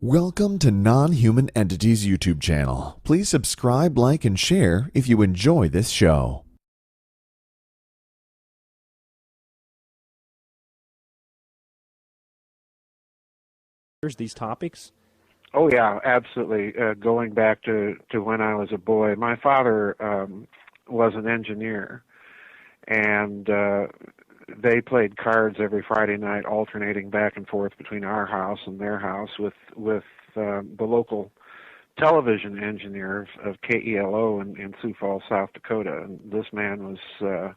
Welcome to Non-Human Entities YouTube channel. Please subscribe, like, and share if you enjoy this show. These topics? Oh yeah, absolutely. Going back to when I was a boy, my father was an engineer, and they played cards every Friday night, alternating back and forth between our house and their house with the local television engineer of KELO in Sioux Falls, South Dakota. And this man was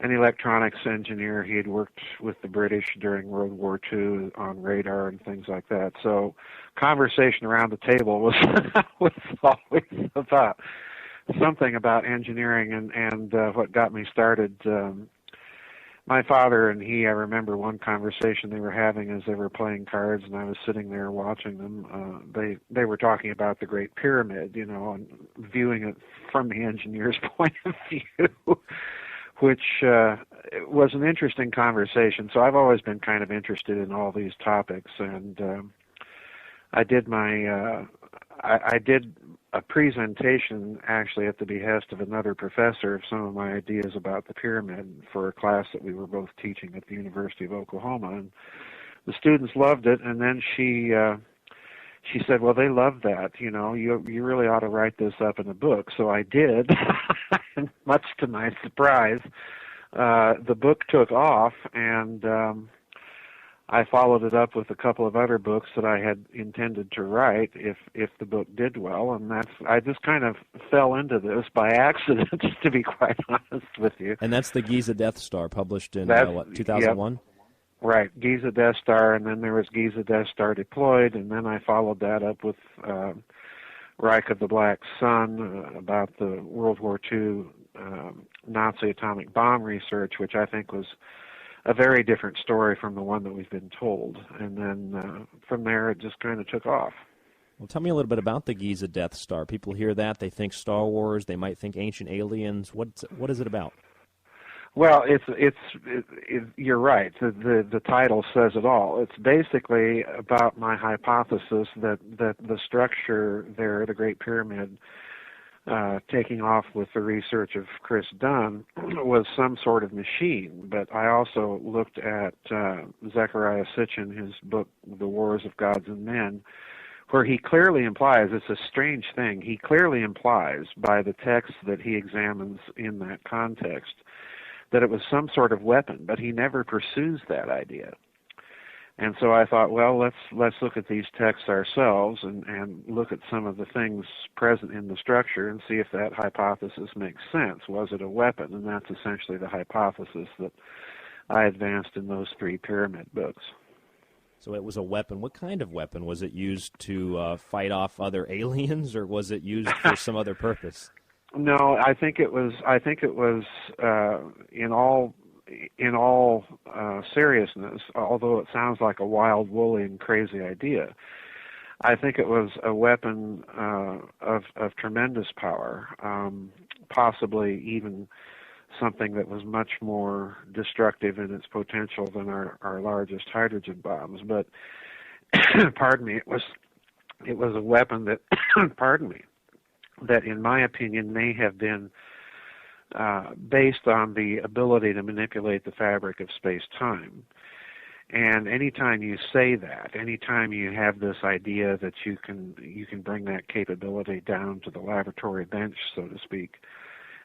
an electronics engineer. He had worked with the British during World War II on radar and things like that. So conversation around the table was was always about something about engineering and what got me started. My father and he, I remember one conversation they were having as they were playing cards, and I was sitting there watching them. They were talking about the Great Pyramid, and viewing it from the engineer's point of view, which was an interesting conversation. So I've always been kind of interested in all these topics, and I did a presentation actually at the behest of another professor of some of my ideas about the pyramid for a class that we were both teaching at the University of Oklahoma, and the students loved it. And then she said, well, they love that, you really ought to write this up in a book. So I did. And much to my surprise, the book took off, and I followed it up with a couple of other books that I had intended to write if the book did well, and I just kind of fell into this by accident, to be quite honest with you. And that's the Giza Death Star, published in 2001? Yep. Right, Giza Death Star, and then there was Giza Death Star Deployed, and then I followed that up with Reich of the Black Sun, about the World War II Nazi atomic bomb research, which I think was a very different story from the one that we've been told. And then from there, it just kind of took off. Well, tell me a little bit about the Giza Death Star. People hear that, they think Star Wars, they might think ancient aliens. What is it about? Well, you're right. The title says it all. It's basically about my hypothesis that the structure there, the Great Pyramid, taking off with the research of Chris Dunn, was some sort of machine. But I also looked at Zecharia Sitchin, his book, The Wars of Gods and Men, where he clearly implies, it's a strange thing, he clearly implies by the text that he examines in that context that it was some sort of weapon, but he never pursues that idea. And so I thought, well, let's look at these texts ourselves and look at some of the things present in the structure and see if that hypothesis makes sense. Was it a weapon? And that's essentially the hypothesis that I advanced in those three pyramid books. So it was a weapon. What kind of weapon? Was it used to fight off other aliens, or was it used for some other purpose? No, I think it was in all seriousness, although it sounds like a wild, woolly, and crazy idea, I think it was a weapon of tremendous power, possibly even something that was much more destructive in its potential than our largest hydrogen bombs. But pardon me, it was a weapon that pardon me, that in my opinion may have been based on the ability to manipulate the fabric of space-time. And anytime you say that, anytime you have this idea that you can bring that capability down to the laboratory bench, so to speak,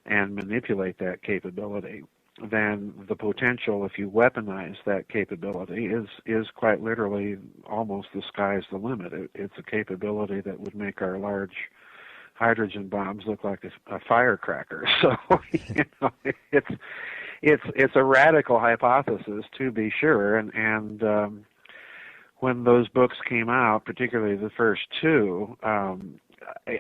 and manipulate that capability, then the potential, if you weaponize that capability, is quite literally almost the sky's the limit. It's a capability that would make our large hydrogen bombs look like a firecracker. So it's a radical hypothesis, to be sure. And when those books came out, particularly the first two,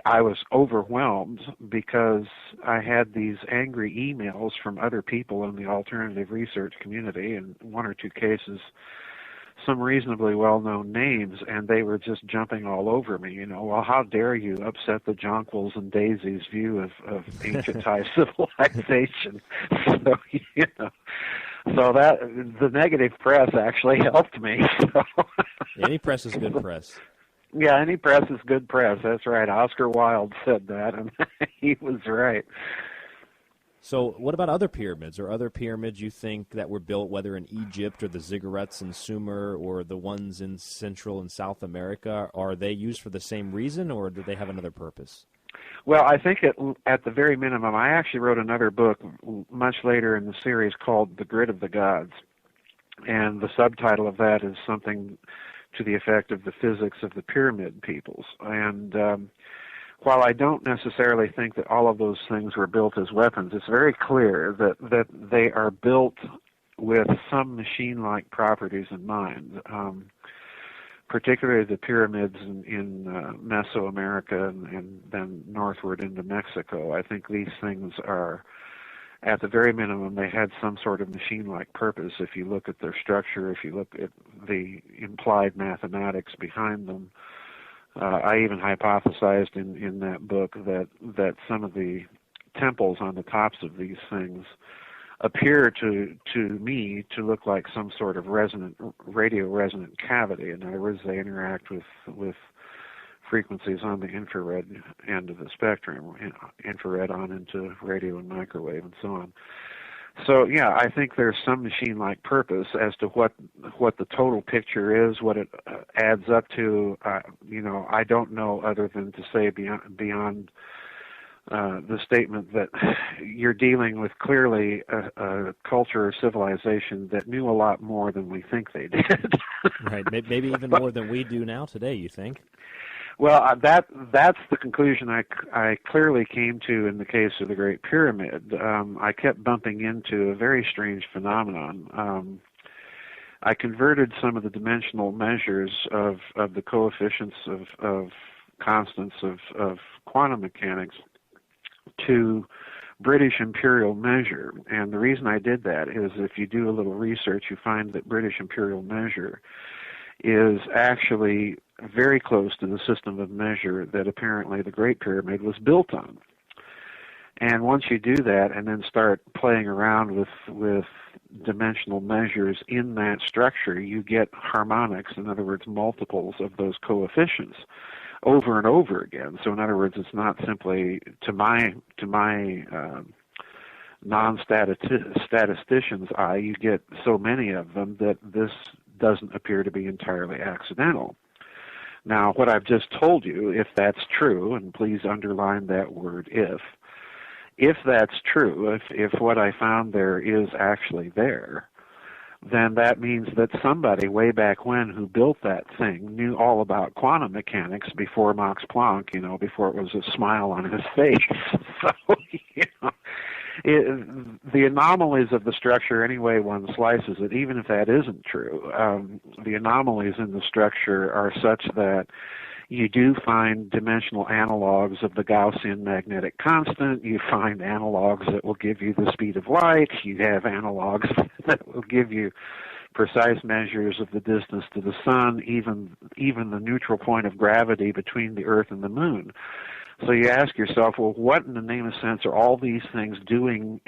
I was overwhelmed because I had these angry emails from other people in the alternative research community, in one or two cases some reasonably well-known names, and they were just jumping all over me, well, how dare you upset the jonquils and daisies view of ancient high civilization. So that the negative press actually helped me. So. Any press is good press. Yeah, any press is good press. That's right. Oscar Wilde said that, and he was right. So what about other pyramids, or other pyramids you think that were built, whether in Egypt or the ziggurats in Sumer or the ones in Central and South America? Are they used for the same reason, or do they have another purpose? Well, I think at the very minimum, I actually wrote another book much later in the series called The Grid of the Gods. And the subtitle of that is something to the effect of the physics of the pyramid peoples. And while I don't necessarily think that all of those things were built as weapons, it's very clear that they are built with some machine-like properties in mind, particularly the pyramids in Mesoamerica and then northward into Mexico. I think these things are, at the very minimum, they had some sort of machine-like purpose. If you look at their structure, if you look at the implied mathematics behind them, I even hypothesized in that book that some of the temples on the tops of these things appear to me to look like some sort of radio resonant cavity. In other words, they interact with frequencies on the infrared end of the spectrum, infrared on into radio and microwave and so on. So yeah, I think there's some machine-like purpose. As to what the total picture is, what it adds up to, I don't know, other than to say beyond the statement that you're dealing with clearly a culture or civilization that knew a lot more than we think they did. Right, maybe even more than we do now today, you think? Well, that's the conclusion I clearly came to in the case of the Great Pyramid. I kept bumping into a very strange phenomenon. I converted some of the dimensional measures of the coefficients of constants of quantum mechanics to British imperial measure. And the reason I did that is if you do a little research, you find that British imperial measure is actually very close to the system of measure that apparently the Great Pyramid was built on. And once you do that and then start playing around with dimensional measures in that structure, you get harmonics, in other words, multiples of those coefficients over and over again. So in other words, it's not simply, to my non-statistician's eye, you get so many of them that this doesn't appear to be entirely accidental. Now, what I've just told you, if that's true, and please underline that word if that's true, if what I found there is actually there, then that means that somebody way back when who built that thing knew all about quantum mechanics before Max Planck, before it was a smile on his face. So, the anomalies of the structure, any way one slices it, even if that isn't true, the anomalies in the structure are such that you do find dimensional analogs of the Gaussian magnetic constant. You find analogs that will give you the speed of light. You have analogs that will give you precise measures of the distance to the sun, even the neutral point of gravity between the Earth and the Moon. So you ask yourself, well, what in the name of sense are all these things doing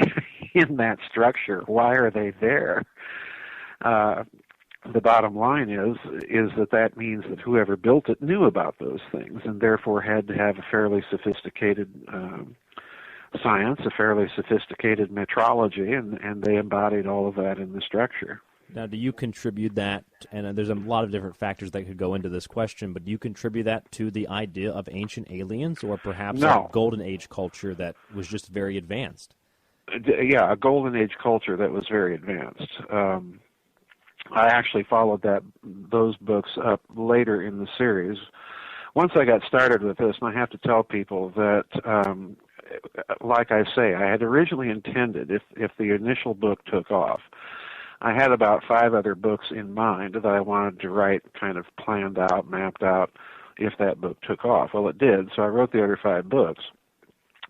in that structure? Why are they there? The bottom line is that means that whoever built it knew about those things and therefore had to have a fairly sophisticated science, a fairly sophisticated metrology, and they embodied all of that in the structure. Now, do you contribute that, and there's a lot of different factors that could go into this question, but do you contribute that to the idea of ancient aliens or perhaps a golden age culture that was just very advanced? Yeah, a golden age culture that was very advanced. I actually followed those books up later in the series. Once I got started with this, and I have to tell people that, like I say, I had originally intended, if the initial book took off, I had about 5 other books in mind that I wanted to write, kind of planned out, mapped out, if that book took off. Well, it did, so I wrote the other 5 books.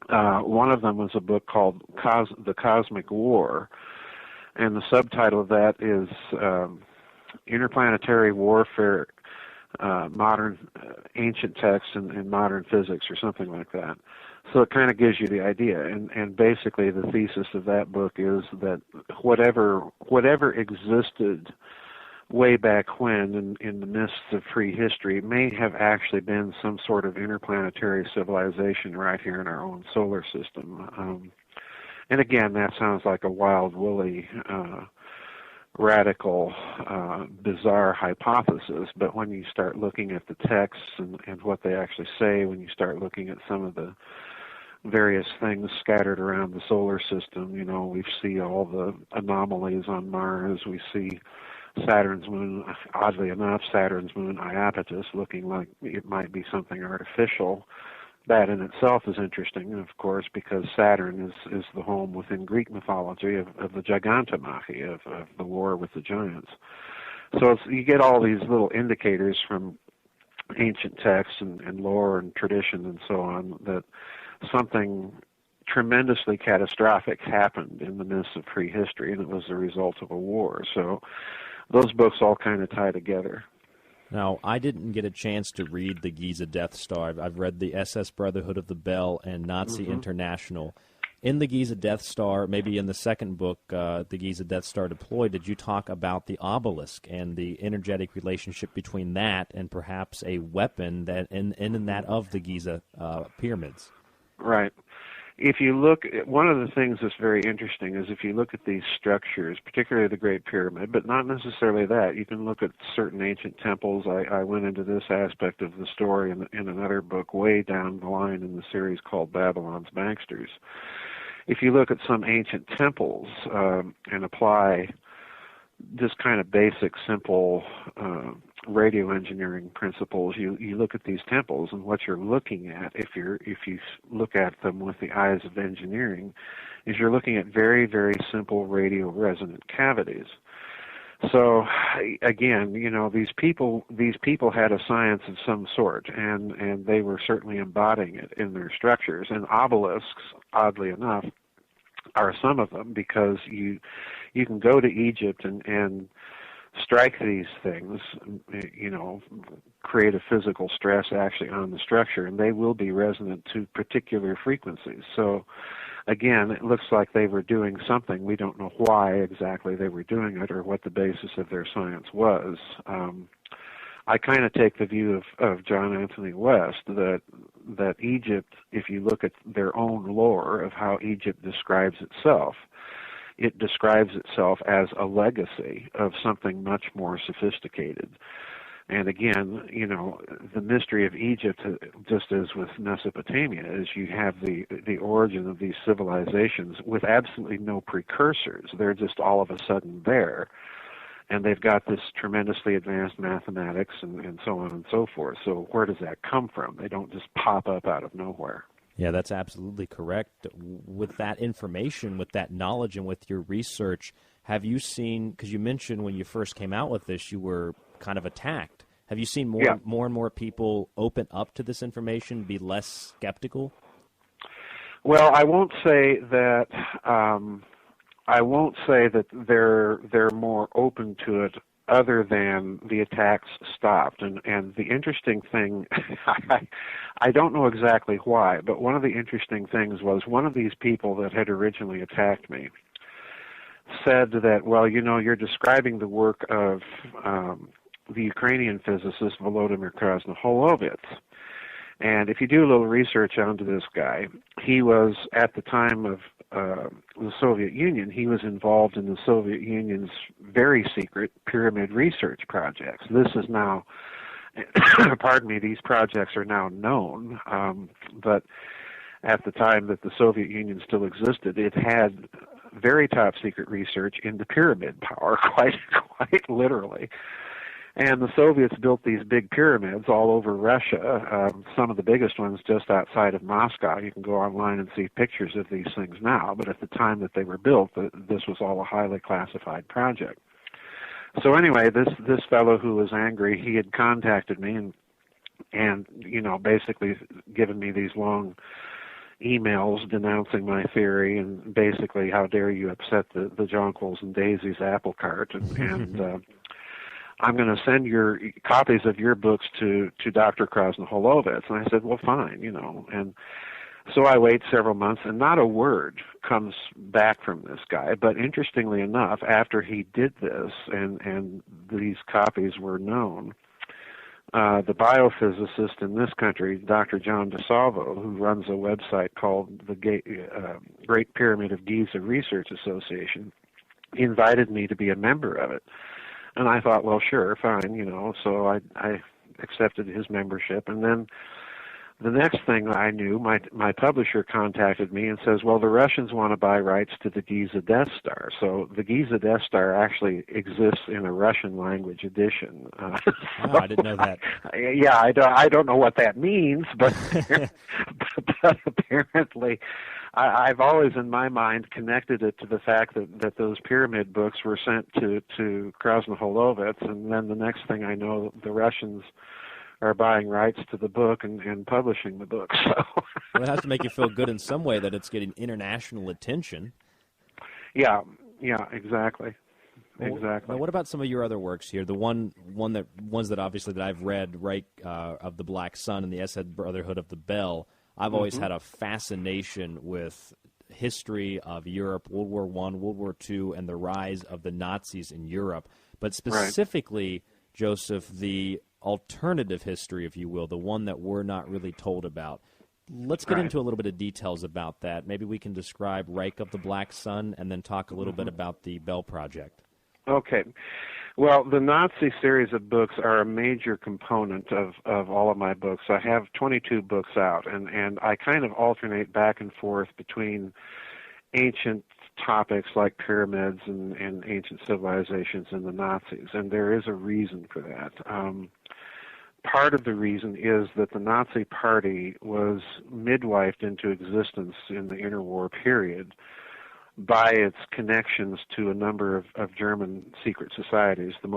One of them was a book called The Cosmic War, and the subtitle of that is Interplanetary Warfare, Modern Ancient Texts and Modern Physics, or something like that. So it kind of gives you the idea, and basically the thesis of that book is that whatever existed way back when, in the mists of prehistory, may have actually been some sort of interplanetary civilization right here in our own solar system. And again, that sounds like a wild, woolly, radical, bizarre hypothesis, but when you start looking at the texts and what they actually say, when you start looking at some of the various things scattered around the solar system, we see all the anomalies on Mars, we see Saturn's moon, oddly enough, Saturn's moon Iapetus, looking like it might be something artificial. That in itself is interesting, of course, because Saturn is the home within Greek mythology of the Gigantomachy, of the war with the giants. So you get all these little indicators from ancient texts and lore and tradition and so on that something tremendously catastrophic happened in the midst of prehistory, and it was the result of a war. So those books all kind of tie together. Now, I didn't get a chance to read the Giza Death Star. I've read the SS Brotherhood of the Bell and Nazi International. In the Giza Death Star, maybe in the second book, the Giza Death Star Deployed, did you talk about the obelisk and the energetic relationship between that and perhaps a weapon that in that of the Giza pyramids? Right. If you look, one of the things that's very interesting is if you look at these structures, particularly the Great Pyramid, but not necessarily that. You can look at certain ancient temples. I went into this aspect of the story in another book way down the line in the series called Babylon's Banksters. If you look at some ancient temples and apply just kind of basic, simple radio engineering principles, you look at these temples, and what you're looking at, if you look at them with the eyes of engineering, is you're looking at very, very simple radio resonant cavities. So again, these people had a science of some sort, and they were certainly embodying it in their structures. And obelisks, oddly enough, are some of them, because you can go to Egypt and strike these things, create a physical stress actually on the structure, and they will be resonant to particular frequencies. So again, it looks like they were doing something. We don't know why exactly they were doing it or what the basis of their science was. I kind of take the view of John Anthony West that Egypt, if you look at their own lore of how Egypt describes itself, it describes itself as a legacy of something much more sophisticated. And again, the mystery of Egypt, just as with Mesopotamia, is you have the origin of these civilizations with absolutely no precursors. They're just all of a sudden there. And they've got this tremendously advanced mathematics and so on and so forth. So where does that come from? They don't just pop up out of nowhere. Yeah, that's absolutely correct. With that information, with that knowledge, and with your research, have you seen, because you mentioned when you first came out with this, you were kind of attacked. Have you seen more and more people open up to this information, be less skeptical? Well, I won't say that. I won't say that they're more open to it, other than the attacks stopped. And the interesting thing, I don't know exactly why, but one of the interesting things was one of these people that had originally attacked me said that, well, you're describing the work of the Ukrainian physicist Volodymyr Krasnoholovets. And if you do a little research onto this guy, he was, at the time of the Soviet Union, he was involved in the Soviet Union's very secret pyramid research projects. This is now, pardon me, these projects are now known, but at the time that the Soviet Union still existed, it had very top secret research into pyramid power, quite literally. And the Soviets built these big pyramids all over Russia, some of the biggest ones just outside of Moscow. You can go online and see pictures of these things now, but at the time that they were built, this was all a highly classified project. So anyway, this fellow who was angry, he had contacted me and basically given me these long emails denouncing my theory and basically, how dare you upset the jonquils and daisies apple cart, and I'm going to send your copies of your books to Dr. Krasnoholovets. And I said, well, fine, and So I wait several months, and not a word comes back from this guy. But interestingly enough, after he did this, and these copies were known, the biophysicist in this country, Dr. John DeSalvo, who runs a website called the Great Pyramid of Giza Research Association, invited me to be a member of it. And I thought, well, sure, fine, So I accepted his membership, and then the next thing I knew, my publisher contacted me and says, well, the Russians want to buy rights to the Giza Death Star. So the Giza Death Star actually exists in a Russian language edition. Wow, I didn't know that. I don't know what that means, but, but apparently I've always in my mind connected it to the fact that those pyramid books were sent to Krasnoholovets, and then the next thing I know, the Russians are buying rights to the book and publishing the book. So well, it has to make you feel good in some way that it's getting international attention. Yeah, exactly. Well, exactly. Now, what about some of your other works here? The ones that obviously that I've read, right, of the Black Sun and the Esed Brotherhood of the Bell. I've always had a fascination with history of Europe, World War I, World War II, and the rise of the Nazis in Europe. But specifically, Joseph, the alternative history, if you will, the one that we're not really told about. Let's get into a little bit of details about that. Maybe we can describe Reich of the Black Sun and then talk a little bit about the Bell Project. Okay. Well, the Nazi series of books are a major component of all of my books. I have 22 books out, and I kind of alternate back and forth between ancient topics like pyramids and ancient civilizations and the Nazis, and there is a reason for that. Part of the reason is that the Nazi Party was midwifed into existence in the interwar period by its connections to a number of German secret societies. The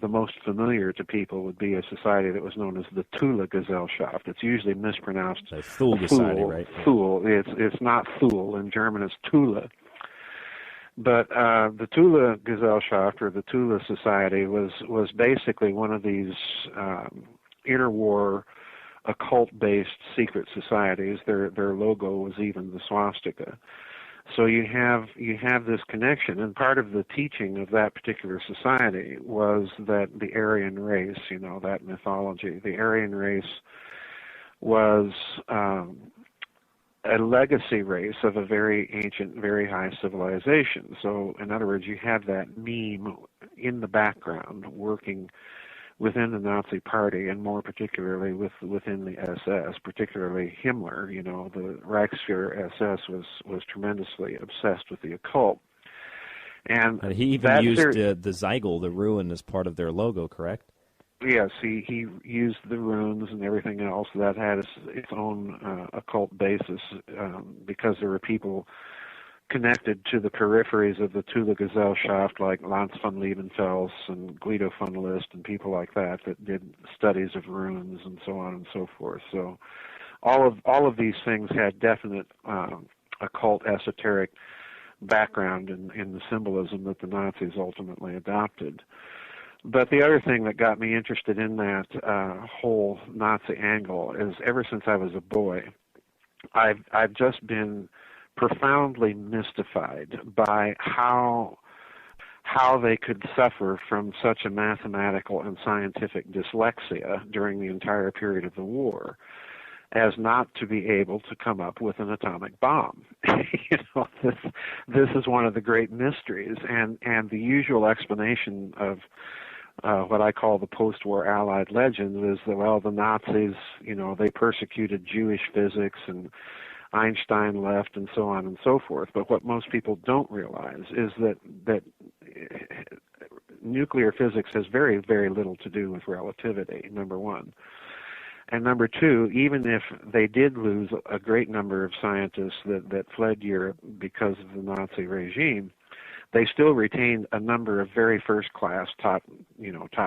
most familiar to people would be a society that was known as the Thule Gesellschaft. It's usually mispronounced Thule Society, right? Thule. It's not Thule. In German, it's Thule. But the Thule Gesellschaft, or the Thule Society, was basically one of these interwar occult-based secret societies. Their logo was even the swastika. So you have this connection, and part of the teaching of that particular society was that the Aryan race, that mythology, the Aryan race was a legacy race of a very ancient, very high civilization. So, in other words, you have that meme in the background working within the Nazi Party, and more particularly within the SS, particularly Himmler. The Reichsfuhrer SS was tremendously obsessed with the occult. And he even used the Zeigel, the rune, as part of their logo, correct? Yes, he used the runes and everything else that had its own occult basis, because there were people connected to the peripheries of the Thule Gesellschaft, like Lanz von Liebenfels and Guido von List and people like that did studies of runes and so on and so forth. So all of these things had definite occult esoteric background in the symbolism that the Nazis ultimately adopted. But the other thing that got me interested in that whole Nazi angle is, ever since I was a boy, I've just been profoundly mystified by how they could suffer from such a mathematical and scientific dyslexia during the entire period of the war as not to be able to come up with an atomic bomb. This is one of the great mysteries, and the usual explanation of what I call the post-war Allied legend is that, the Nazis, they persecuted Jewish physics, and Einstein left, and so on and so forth. But what most people don't realize is that nuclear physics has very, very little to do with relativity, number one. And number two, even if they did lose a great number of scientists that fled Europe because of the Nazi regime, they still retained a number of very first-class top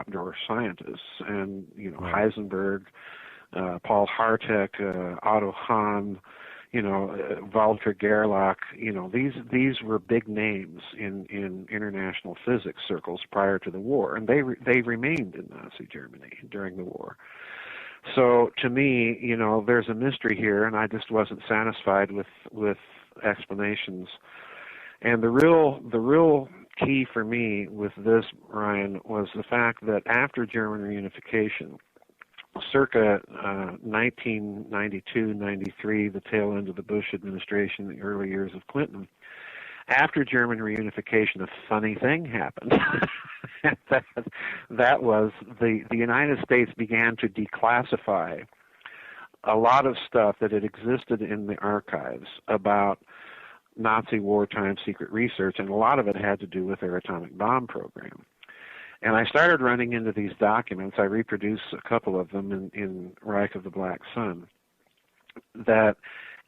drawer scientists, and Heisenberg, Paul Hartek, Otto Hahn, Walter Gerlach. These were big names in international physics circles prior to the war, and they remained in Nazi Germany during the war. So to me, there's a mystery here, and I just wasn't satisfied with explanations. And the real key for me with this, Ryan, was the fact that after German reunification, circa 1992-93, the tail end of the Bush administration, the early years of Clinton, after German reunification, a funny thing happened. that was the United States began to declassify a lot of stuff that had existed in the archives about Nazi wartime secret research, and a lot of it had to do with their atomic bomb program. And I started running into these documents. I reproduce a couple of them in Reich of the Black Sun that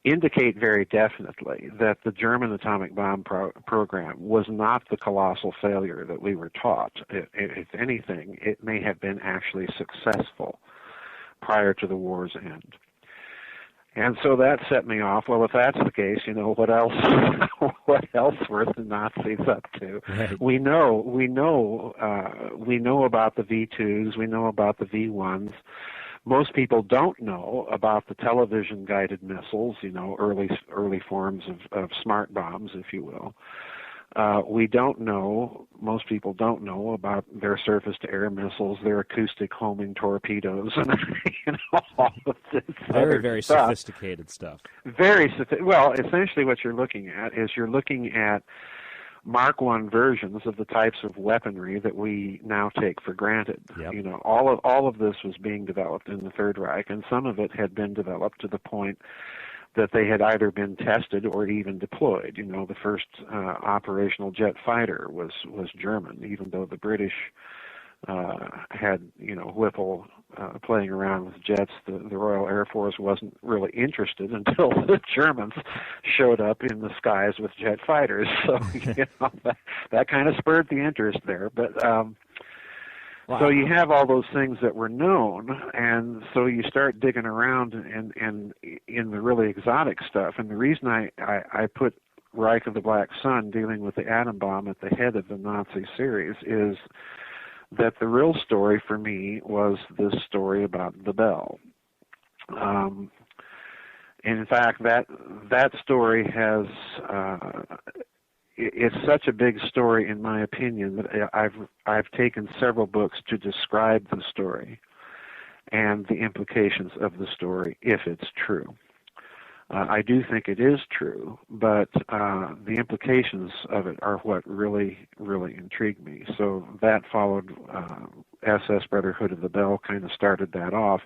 indicate very definitely that the German atomic bomb program was not the colossal failure that we were taught. If anything, it may have been actually successful prior to the war's end. And so that set me off. Well, if that's the case, what else? What else were the Nazis up to? Right. We know about the V2s. We know about the V1s. Most people don't know about the television-guided missiles. Early forms of smart bombs, if you will. Most people don't know about their surface-to-air missiles, their acoustic homing torpedoes, and all of this very stuff. Sophisticated stuff. Well, essentially what you're looking at is Mark I versions of the types of weaponry that we now take for granted. Yep. All of this was being developed in the Third Reich, and some of it had been developed to the point that they had either been tested or even deployed. The first operational jet fighter was German, even though the British had Whipple playing around with jets. The Royal Air Force wasn't really interested until the Germans showed up in the skies with jet fighters. So that kind of spurred the interest there. But Wow. So you have all those things that were known, and so you start digging around and in the really exotic stuff. And the reason I put Reich of the Black Sun, dealing with the atom bomb, at the head of the Nazi series is that the real story for me was this story about the bell. And in fact, that story has it's such a big story, in my opinion, that I've taken several books to describe the story and the implications of the story, if it's true. I do think it is true, but the implications of it are what really, really intrigued me. So that followed SS Brotherhood of the Bell, kind of started that off.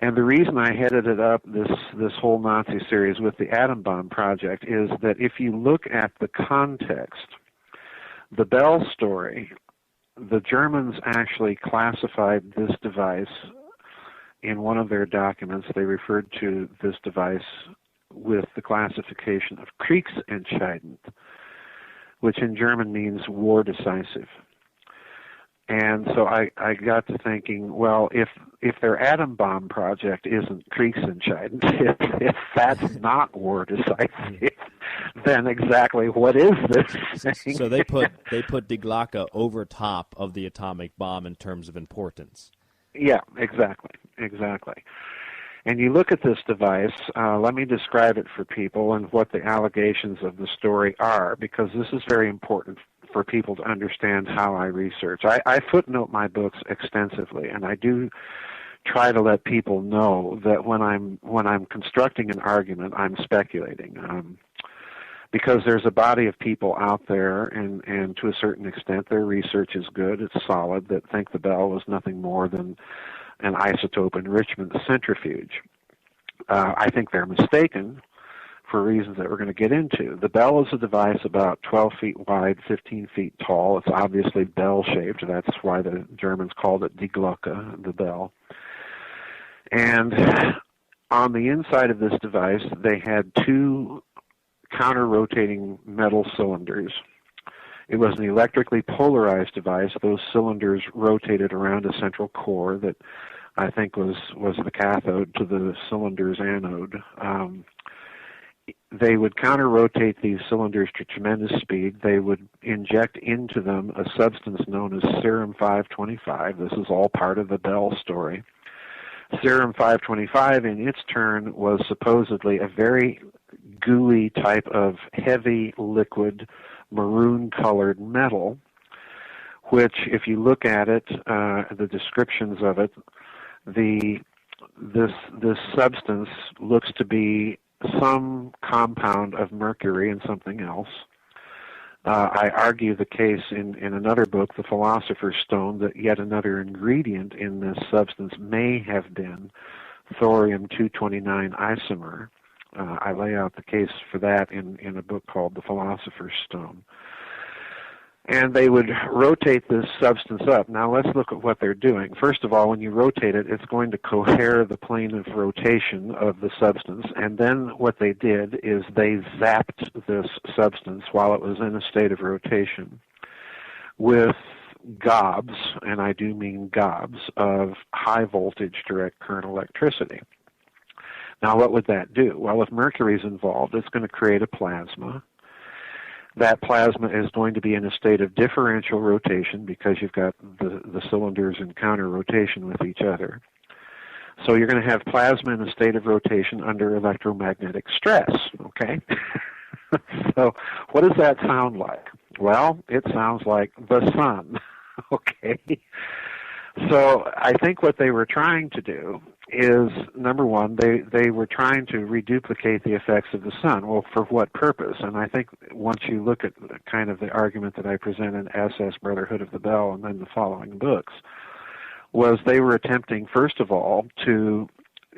And the reason I headed it up, this whole Nazi series with the atom bomb project, is that if you look at the context, the Bell story, the Germans actually classified this device in one of their documents. They referred to this device with the classification of Kriegsentscheidend, which in German means war decisive. And so I got to thinking, well, if their atom bomb project isn't Kriegsentscheidend, if that's not war decisive, then exactly what is this thing? So they put Die Glocke over top of the atomic bomb in terms of importance. Yeah, exactly. And you look at this device, let me describe it for people and what the allegations of the story are, because this is very important for people to understand how I research. I footnote my books extensively, and I do try to let people know that when I'm constructing an argument, I'm speculating. Because there's a body of people out there, and to a certain extent their research is good, it's solid, that think the Bell was nothing more than an isotope enrichment centrifuge. I think they're mistaken for reasons that we're going to get into. The Bell is a device about 12 feet wide, 15 feet tall. It's obviously bell-shaped. That's why the Germans called it Die Glocke, the bell. And on the inside of this device, they had two counter-rotating metal cylinders. It was an electrically polarized device. Those cylinders rotated around a central core that I think was the cathode to the cylinder's anode. They would counter-rotate these cylinders to tremendous speed. They would inject into them a substance known as serum 525. This is all part of the Bell story. Serum 525, in its turn, was supposedly a very gooey type of heavy liquid maroon-colored metal, which, if you look at it, the descriptions of it, this substance looks to be some compound of mercury and something else. I argue the case in another book, The Philosopher's Stone, that yet another ingredient in this substance may have been thorium-229 isomer. I lay out the case for that in a book called The Philosopher's Stone. And they would rotate this substance up. Now let's look at what they're doing. First of all, when you rotate it, it's going to cohere the plane of rotation of the substance. And then what they did is they zapped this substance while it was in a state of rotation with gobs, and I do mean gobs, of high voltage direct current electricity. Now what would that do? Well, if mercury is involved, it's going to create a plasma. That plasma is going to be in a state of differential rotation because you've got the cylinders in counter rotation with each other. So you're going to have plasma in a state of rotation under electromagnetic stress, okay? So what does that sound like? Well, it sounds like the sun, okay? So I think what they were trying to do is, number one, they were trying to reduplicate the effects of the sun. Well, for what purpose? And I think once you look at kind of the argument that I present in SS Brotherhood of the Bell and then the following books, was they were attempting, first of all, to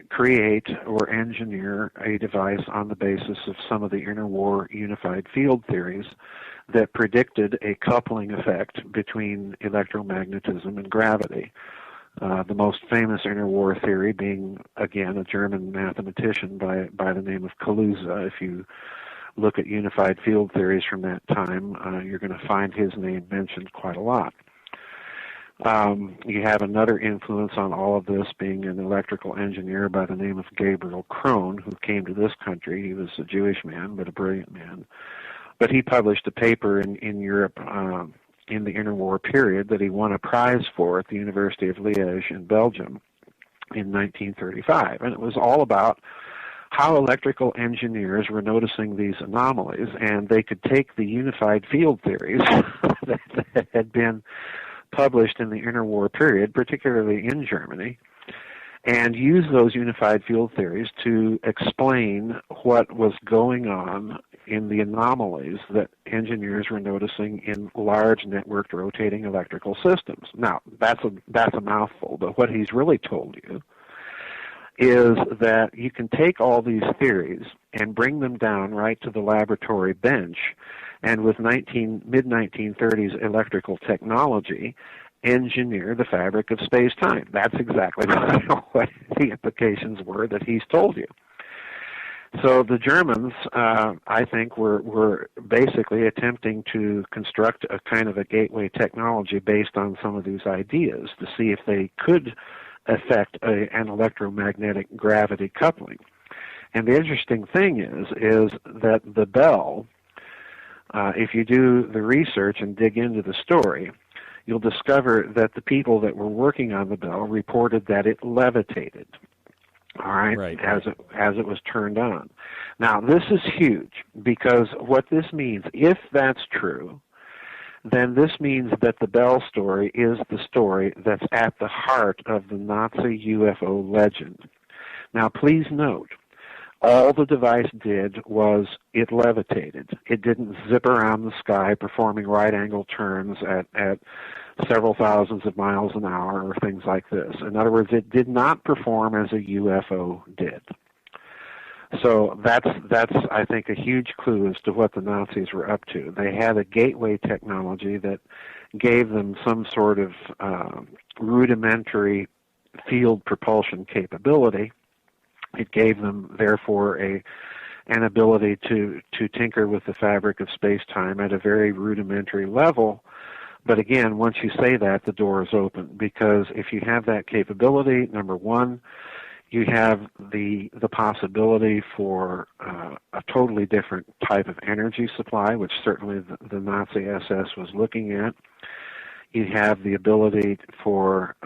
create or engineer a device on the basis of some of the interwar unified field theories that predicted a coupling effect between electromagnetism and gravity. The most famous interwar theory being, again, a German mathematician by the name of Kaluza. If you look at unified field theories from that time, you're going to find his name mentioned quite a lot. You have another influence on all of this being an electrical engineer by the name of Gabriel Krohn, who came to this country. He was a Jewish man, but a brilliant man. But he published a paper in Europe in the interwar period that he won a prize for at the University of Liège in Belgium in 1935. And it was all about how electrical engineers were noticing these anomalies, and they could take the unified field theories that had been published in the interwar period, particularly in Germany, and use those unified field theories to explain what was going on in the anomalies that engineers were noticing in large networked rotating electrical systems. Now, that's a mouthful, but what he's really told you is that you can take all these theories and bring them down right to the laboratory bench, and with mid-1930s electrical technology, engineer the fabric of space-time. That's exactly what the implications were that he's told you. So the Germans, I think, were basically attempting to construct a kind of a gateway technology based on some of these ideas to see if they could affect an electromagnetic gravity coupling. And the interesting thing is that the bell, if you do the research and dig into the story, you'll discover that the people that were working on the bell reported that it levitated, all right. As it was turned on. Now, this is huge, because what this means, if that's true, then this means that the Bell story is the story that's at the heart of the Nazi UFO legend. Now, please note, all the device did was it levitated. It didn't zip around the sky performing right-angle turns at several thousands of miles an hour or things like this. In other words, it did not perform as a UFO did. So that's I think, a huge clue as to what the Nazis were up to. They had a gateway technology that gave them some sort of rudimentary field propulsion capability. It gave them, therefore, an ability to tinker with the fabric of space-time at a very rudimentary level. But again, once you say that, the door is open, because if you have that capability, number one, you have the possibility for a totally different type of energy supply, which certainly the Nazi SS was looking at. You have the ability for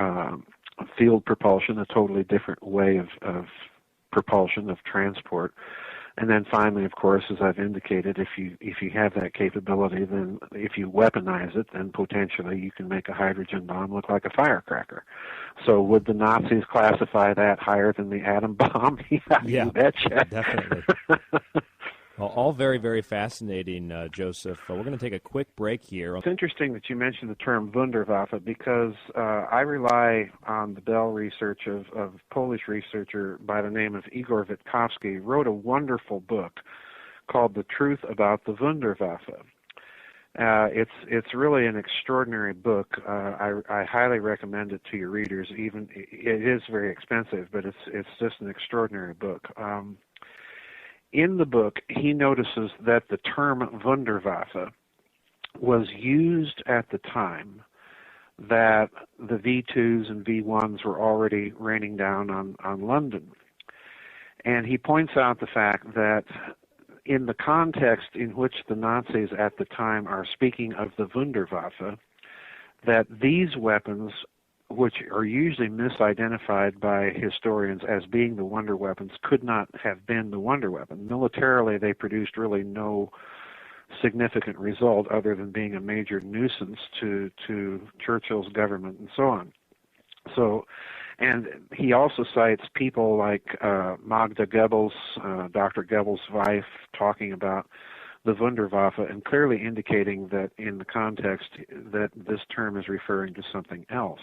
field propulsion, a totally different way of propulsion, of transport. And then finally, of course, as I've indicated, if you have that capability, then if you weaponize it, then potentially you can make a hydrogen bomb look like a firecracker. So would the Nazis classify that higher than the atom bomb? Yeah, you betcha. Definitely. Well, all very, very fascinating, Joseph. We're going to take a quick break here. It's interesting that you mentioned the term Wunderwaffe because I rely on the Bell research of a Polish researcher by the name of Igor Witkowski, wrote a wonderful book called The Truth About the Wunderwaffe. It's really an extraordinary book. I highly recommend it to your readers. Even it is very expensive, but it's just an extraordinary book. In the book, he notices that the term Wunderwaffe was used at the time that the V2s and V1s were already raining down on London. And he points out the fact that in the context in which the Nazis at the time are speaking of the Wunderwaffe, that these weapons, which are usually misidentified by historians as being the wonder weapons, could not have been the wonder weapon. Militarily, they produced really no significant result other than being a major nuisance to Churchill's government and so on. So, and he also cites people like Magda Goebbels, Dr. Goebbels' wife, talking about the Wunderwaffe and clearly indicating that in the context that this term is referring to something else.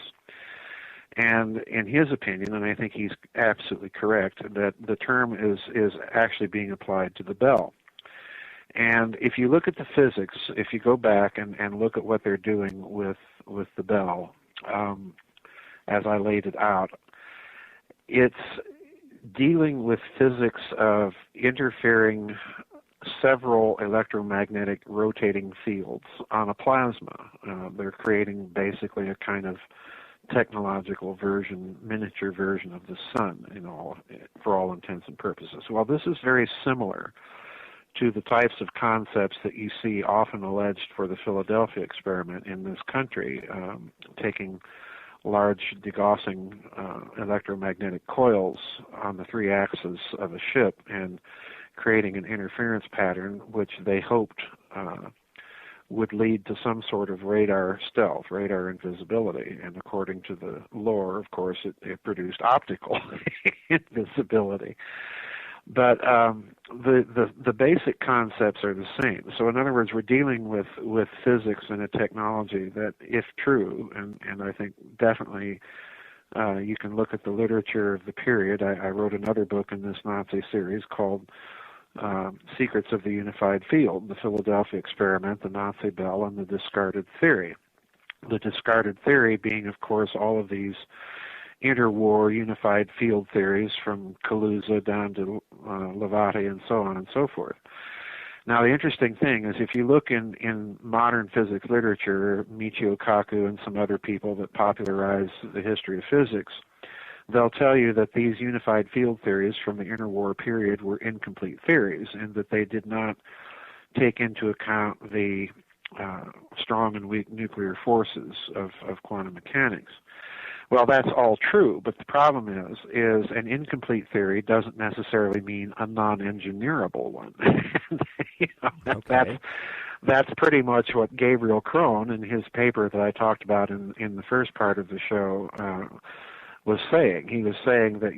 And in his opinion, and I think he's absolutely correct, that the term is actually being applied to the Bell. And if you look at the physics, if you go back and look at what they're doing with the Bell, as I laid it out, it's dealing with physics of interfering several electromagnetic rotating fields on a plasma. They're creating basically a kind of technological version, miniature version of the sun, for all intents and purposes. Well, this is very similar to the types of concepts that you see often alleged for the Philadelphia experiment in this country, taking large degaussing electromagnetic coils on the three axes of a ship and creating an interference pattern which they hoped would lead to some sort of radar stealth, radar invisibility. And according to the lore, of course, it produced optical invisibility. But the basic concepts are the same. So in other words, we're dealing with physics and a technology that, if true, and I think definitely you can look at the literature of the period. I wrote another book in this Nazi series called Secrets of the Unified Field, the Philadelphia Experiment, the Nazi Bell, and the Discarded Theory. The discarded theory being, of course, all of these interwar unified field theories from Kaluza down to Levati and so on and so forth. Now, the interesting thing is if you look in modern physics literature, Michio Kaku and some other people that popularize the history of physics, they'll tell you that these unified field theories from the interwar period were incomplete theories and that they did not take into account the strong and weak nuclear forces of quantum mechanics. Well, that's all true, but the problem is an incomplete theory doesn't necessarily mean a non-engineerable one. Okay. That's pretty much what Gabriel Krohn, in his paper that I talked about in the first part of the show, was saying. He was saying that,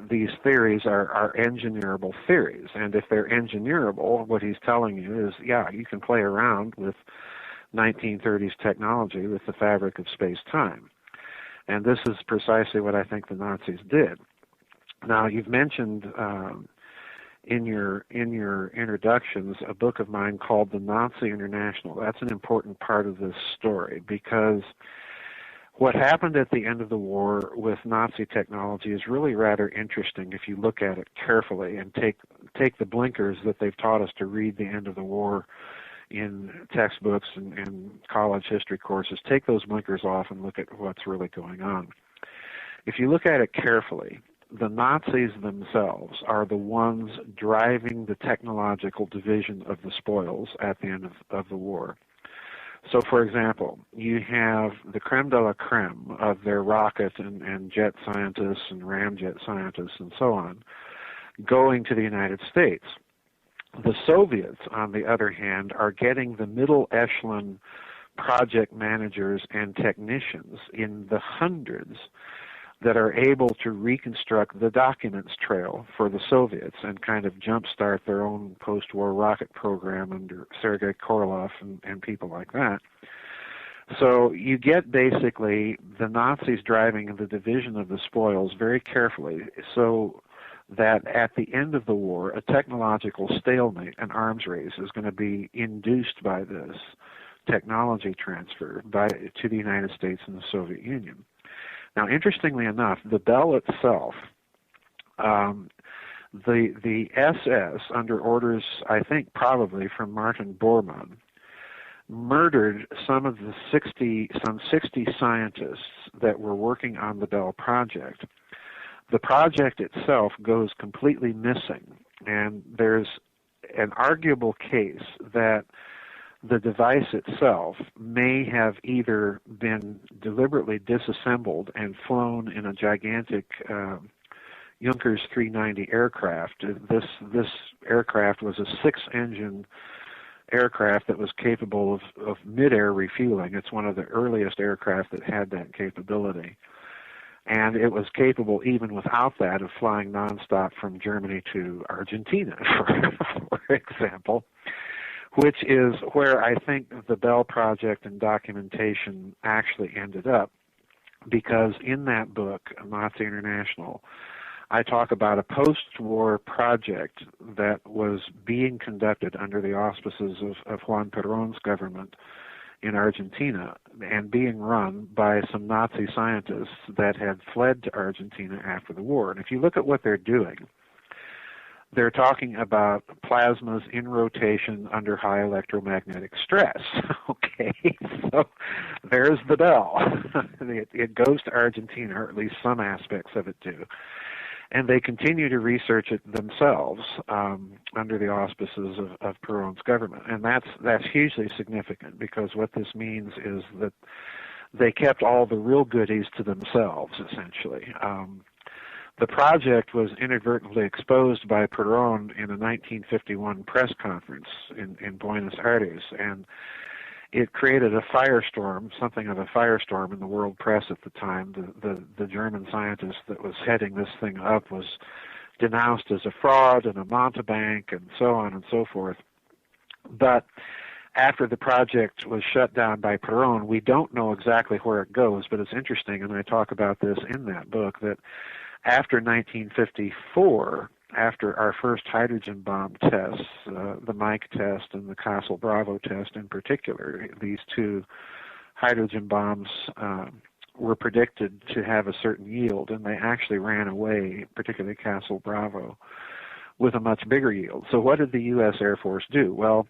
these theories are engineerable theories, and if they're engineerable, what he's telling you is, yeah, you can play around with 1930s technology with the fabric of space-time. And this is precisely what I think the Nazis did. Now, you've mentioned in your introductions a book of mine called The Nazi International. That's an important part of this story because what happened at the end of the war with Nazi technology is really rather interesting if you look at it carefully and take the blinkers that they've taught us to read the end of the war in textbooks and college history courses. Take those blinkers off and look at what's really going on. If you look at it carefully, the Nazis themselves are the ones driving the technological division of the spoils at the end of the war. So, for example, you have the creme de la creme of their rocket and jet scientists and ramjet scientists and so on going to the United States. The Soviets, on the other hand, are getting the middle echelon project managers and technicians in the hundreds that are able to reconstruct the documents trail for the Soviets and kind of jumpstart their own post-war rocket program under Sergei Korolev and people like that. So you get basically the Nazis driving the division of the spoils very carefully, so that at the end of the war, a technological stalemate, an arms race, is going to be induced by this technology transfer to the United States and the Soviet Union. Now, interestingly enough, the Bell itself, the SS, under orders, I think probably from Martin Bormann, murdered some 60 scientists that were working on the Bell project. The project itself goes completely missing, and there's an arguable case that the device itself may have either been deliberately disassembled and flown in a gigantic Junkers 390 aircraft. This aircraft was a six-engine aircraft that was capable of mid-air refueling. It's one of the earliest aircraft that had that capability. And it was capable, even without that, of flying nonstop from Germany to Argentina, for example, which is where I think the Bell project and documentation actually ended up, because in that book, Nazi International, I talk about a post-war project that was being conducted under the auspices of Juan Perón's government in Argentina and being run by some Nazi scientists that had fled to Argentina after the war. And if you look at what they're doing, they're talking about plasmas in rotation under high electromagnetic stress. Okay, so there's the Bell. It goes to Argentina, or at least some aspects of it do. And they continue to research it themselves under the auspices of Perón's government. And that's hugely significant, because what this means is that they kept all the real goodies to themselves, essentially. The project was inadvertently exposed by Perón in a 1951 press conference in Buenos Aires, and it created a firestorm, something of a firestorm in the world press at the time. The German scientist that was heading this thing up was denounced as a fraud and a mountebank and so on and so forth. But after the project was shut down by Perón, we don't know exactly where it goes, but it's interesting, and I talk about this in that book, that after 1954, after our first hydrogen bomb tests, the Mike test and the Castle Bravo test in particular, these two hydrogen bombs were predicted to have a certain yield, and they actually ran away, particularly Castle Bravo, with a much bigger yield. So what did the U.S. Air Force do? Well,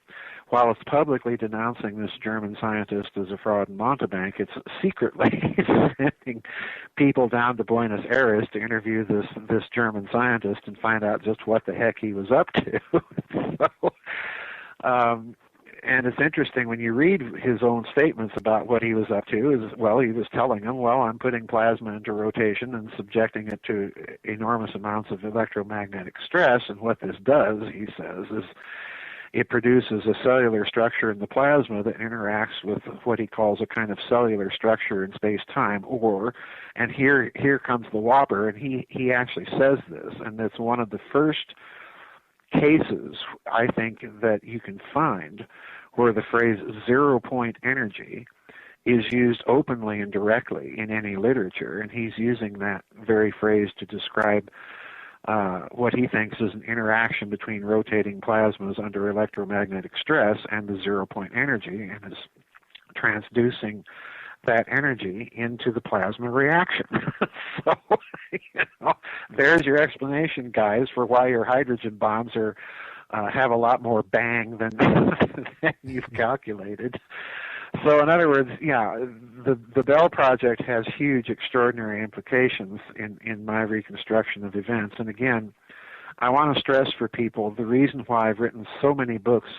while it's publicly denouncing this German scientist as a fraud and mountebank, it's secretly sending people down to Buenos Aires to interview this German scientist and find out just what the heck he was up to. And it's interesting when you read his own statements about what he was up to. He was telling them, I'm putting plasma into rotation and subjecting it to enormous amounts of electromagnetic stress, and what this does, he says, is it produces a cellular structure in the plasma that interacts with what he calls a kind of cellular structure in space-time, and here comes the whopper, and he actually says this, and it's one of the first cases, I think, that you can find where the phrase zero-point energy is used openly and directly in any literature, and he's using that very phrase to describe what he thinks is an interaction between rotating plasmas under electromagnetic stress and the zero-point energy, and is transducing that energy into the plasma reaction. So, there's your explanation, guys, for why your hydrogen bombs have a lot more bang than you've calculated. So, in other words, the Bell Project has huge, extraordinary implications in my reconstruction of events. And again, I want to stress for people the reason why I've written so many books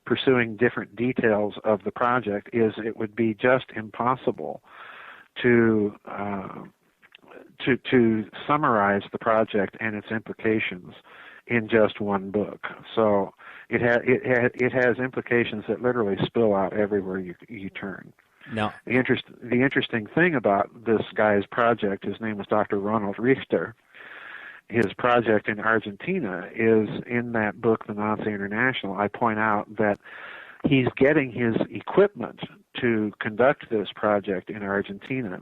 pursuing different details of the project, is it would be just impossible to summarize the project and its implications in just one book. So it has implications that literally spill out everywhere you turn. Now, the interesting thing about this guy's project, his name was Dr. Ronald Richter. His project in Argentina is in that book, The Nazi International. I point out that he's getting his equipment to conduct this project in Argentina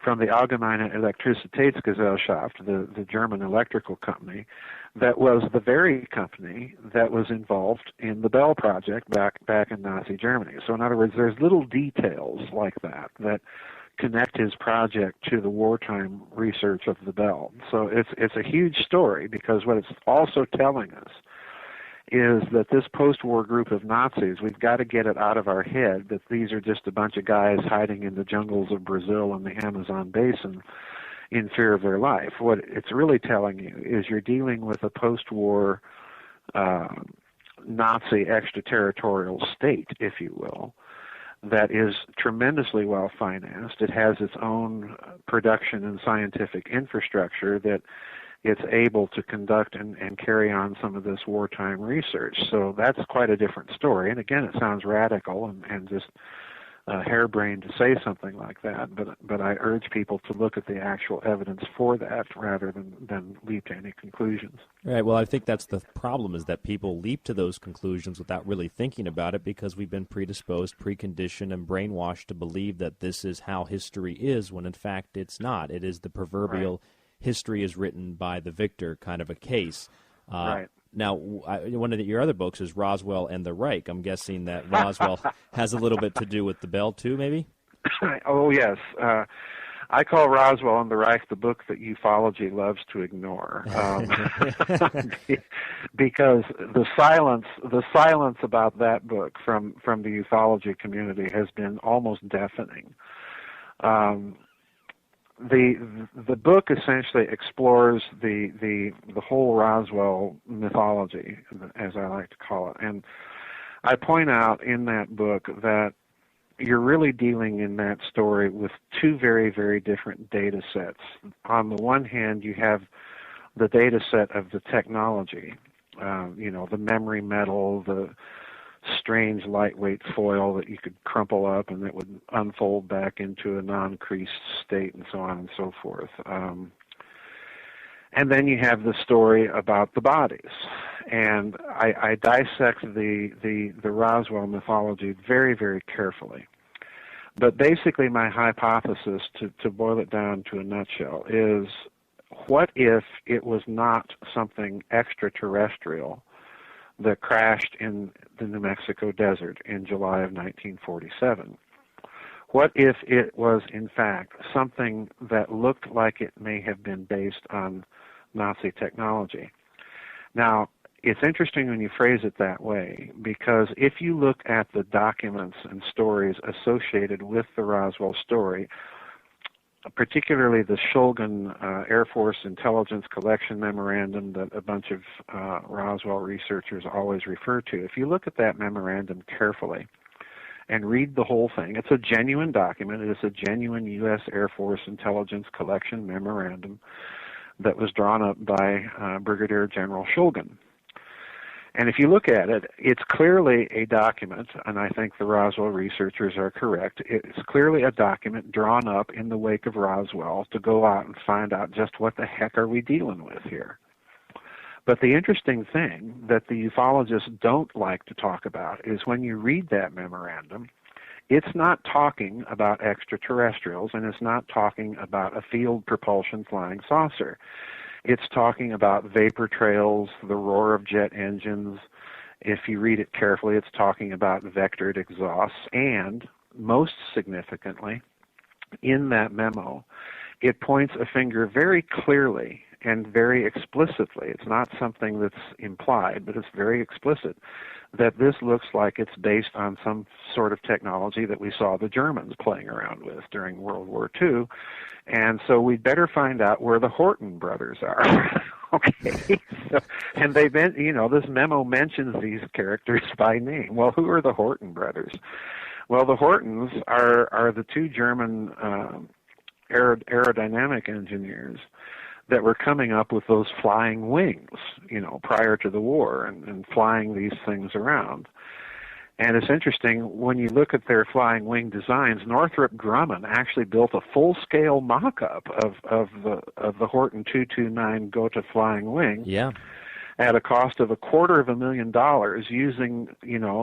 from the Allgemeine Elektrizitätsgesellschaft, the German electrical company, that was the very company that was involved in the Bell project back in Nazi Germany. So in other words, there's little details like that connect his project to the wartime research of the Bell. So it's a huge story, because what it's also telling us is that this post-war group of Nazis, we've got to get it out of our head that these are just a bunch of guys hiding in the jungles of Brazil and the Amazon basin in fear of their life. What it's really telling you is you're dealing with a post-war Nazi extraterritorial state, if you will, that is tremendously well financed. It has its own production and scientific infrastructure that it's able to conduct and carry on some of this wartime research. So that's quite a different story. And again, it sounds radical and just harebrained to say something like that, but I urge people to look at the actual evidence for that rather than leap to any conclusions. Right. Well, I think that's the problem, is that people leap to those conclusions without really thinking about it, because we've been predisposed, preconditioned, and brainwashed to believe that this is how history is, when in fact it's not. It is the proverbial history is written by the victor kind of a case. Right. Now, one of your other books is Roswell and the Reich. I'm guessing that Roswell has a little bit to do with the Bell, too, maybe? Oh, yes. I call Roswell and the Reich the book that ufology loves to ignore, because the silence about that book from the ufology community has been almost deafening. The book essentially explores the whole Roswell mythology, as I like to call it, and I point out in that book that you're really dealing in that story with two very, very different data sets. On the one hand, you have the data set of the technology, the memory metal, the strange lightweight foil that you could crumple up and that would unfold back into a non-creased state, and so on and so forth. And then you have the story about the bodies. And I dissect the Roswell mythology very, very carefully. But basically my hypothesis, to boil it down to a nutshell, is what if it was not something extraterrestrial that crashed in the New Mexico desert in July of 1947? What if it was, in fact, something that looked like it may have been based on Nazi technology? Now, it's interesting when you phrase it that way, because if you look at the documents and stories associated with the Roswell story, particularly the Shulgin Air Force Intelligence Collection Memorandum that a bunch of Roswell researchers always refer to, if you look at that memorandum carefully and read the whole thing, it's a genuine document. It is a genuine U.S. Air Force Intelligence Collection Memorandum that was drawn up by Brigadier General Shulgin. And if you look at it, it's clearly a document, and I think the Roswell researchers are correct. It's clearly a document drawn up in the wake of Roswell to go out and find out just what the heck are we dealing with here. But the interesting thing that the ufologists don't like to talk about is when you read that memorandum, it's not talking about extraterrestrials, and it's not talking about a field propulsion flying saucer. It's talking about vapor trails, the roar of jet engines. If you read it carefully, it's talking about vectored exhausts. And most significantly, in that memo, it points a finger very clearly and very explicitly. It's not something that's implied, but it's very explicit, that this looks like it's based on some sort of technology that we saw the Germans playing around with during World War II. And so we'd better find out where the Horton brothers are. Okay. So, and they've been, this memo mentions these characters by name. Well, who are the Horton brothers? Well, the Hortons are the two German aerodynamic engineers that were coming up with those flying wings, prior to the war and flying these things around. And it's interesting, when you look at their flying wing designs, Northrop Grumman actually built a full-scale mock-up of the Horton 229 Gotha flying wing. Yeah. At a cost of $250,000 using,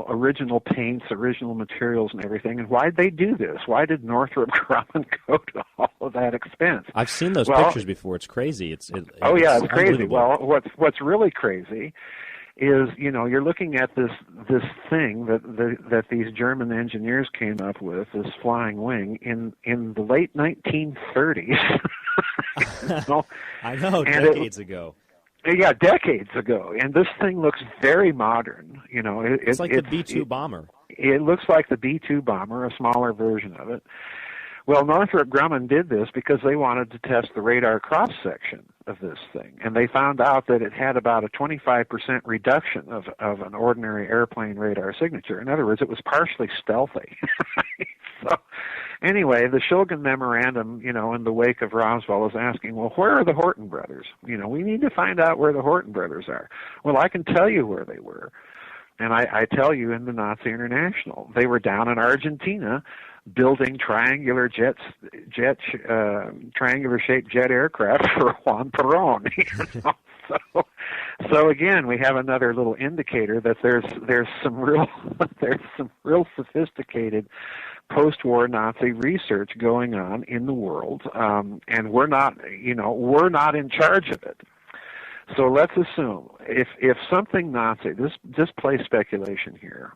original paints, original materials and everything. And why'd they do this? Why did Northrop Grumman go to all of that expense? I've seen those pictures before. It's crazy. It's crazy. Well, what's really crazy is, you're looking at this thing that these German engineers came up with, this flying wing, in the late 1930s. I know, decades ago. Yeah, decades ago. And this thing looks very modern. It's like the B-2 bomber. It looks like the B-2 bomber, a smaller version of it. Well, Northrop Grumman did this because they wanted to test the radar cross-section of this thing. And they found out that it had about a 25% reduction of an ordinary airplane radar signature. In other words, it was partially stealthy. So, anyway, the Shulgin Memorandum, in the wake of Roswell is asking, well, where are the Horton brothers? We need to find out where the Horton brothers are. Well, I can tell you where they were. And I tell you, in the Nazi International. They were down in Argentina building triangular-shaped jet aircraft for Juan Perón. So again, we have another little indicator that there's some real sophisticated post-war Nazi research going on in the world, and we're not in charge of it. So let's assume if something Nazi, this plays speculation here.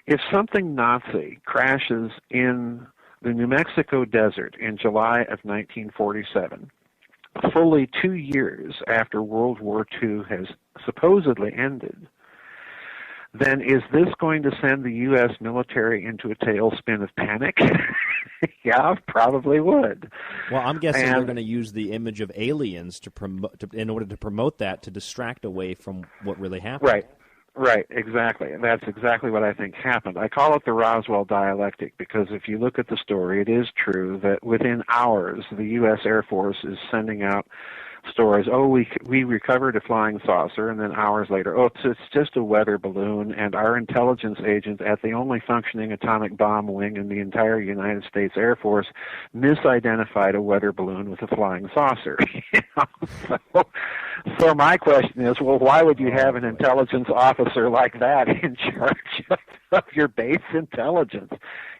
If something Nazi crashes in the New Mexico desert in July of 1947, fully 2 years after World War II has supposedly ended, then is this going to send the U.S. military into a tailspin of panic? Yeah, probably would. Well, I'm guessing they're going to use the image of aliens in order to promote that, to distract away from what really happened. Right, exactly. And that's exactly what I think happened. I call it the Roswell dialectic because if you look at the story, it is true that within hours, the U.S. Air Force is sending out stories. Oh, we recovered a flying saucer, and then hours later, it's just a weather balloon, and our intelligence agent at the only functioning atomic bomb wing in the entire United States Air Force misidentified a weather balloon with a flying saucer. So my question is, well, why would you have an intelligence officer like that in charge of your base intelligence?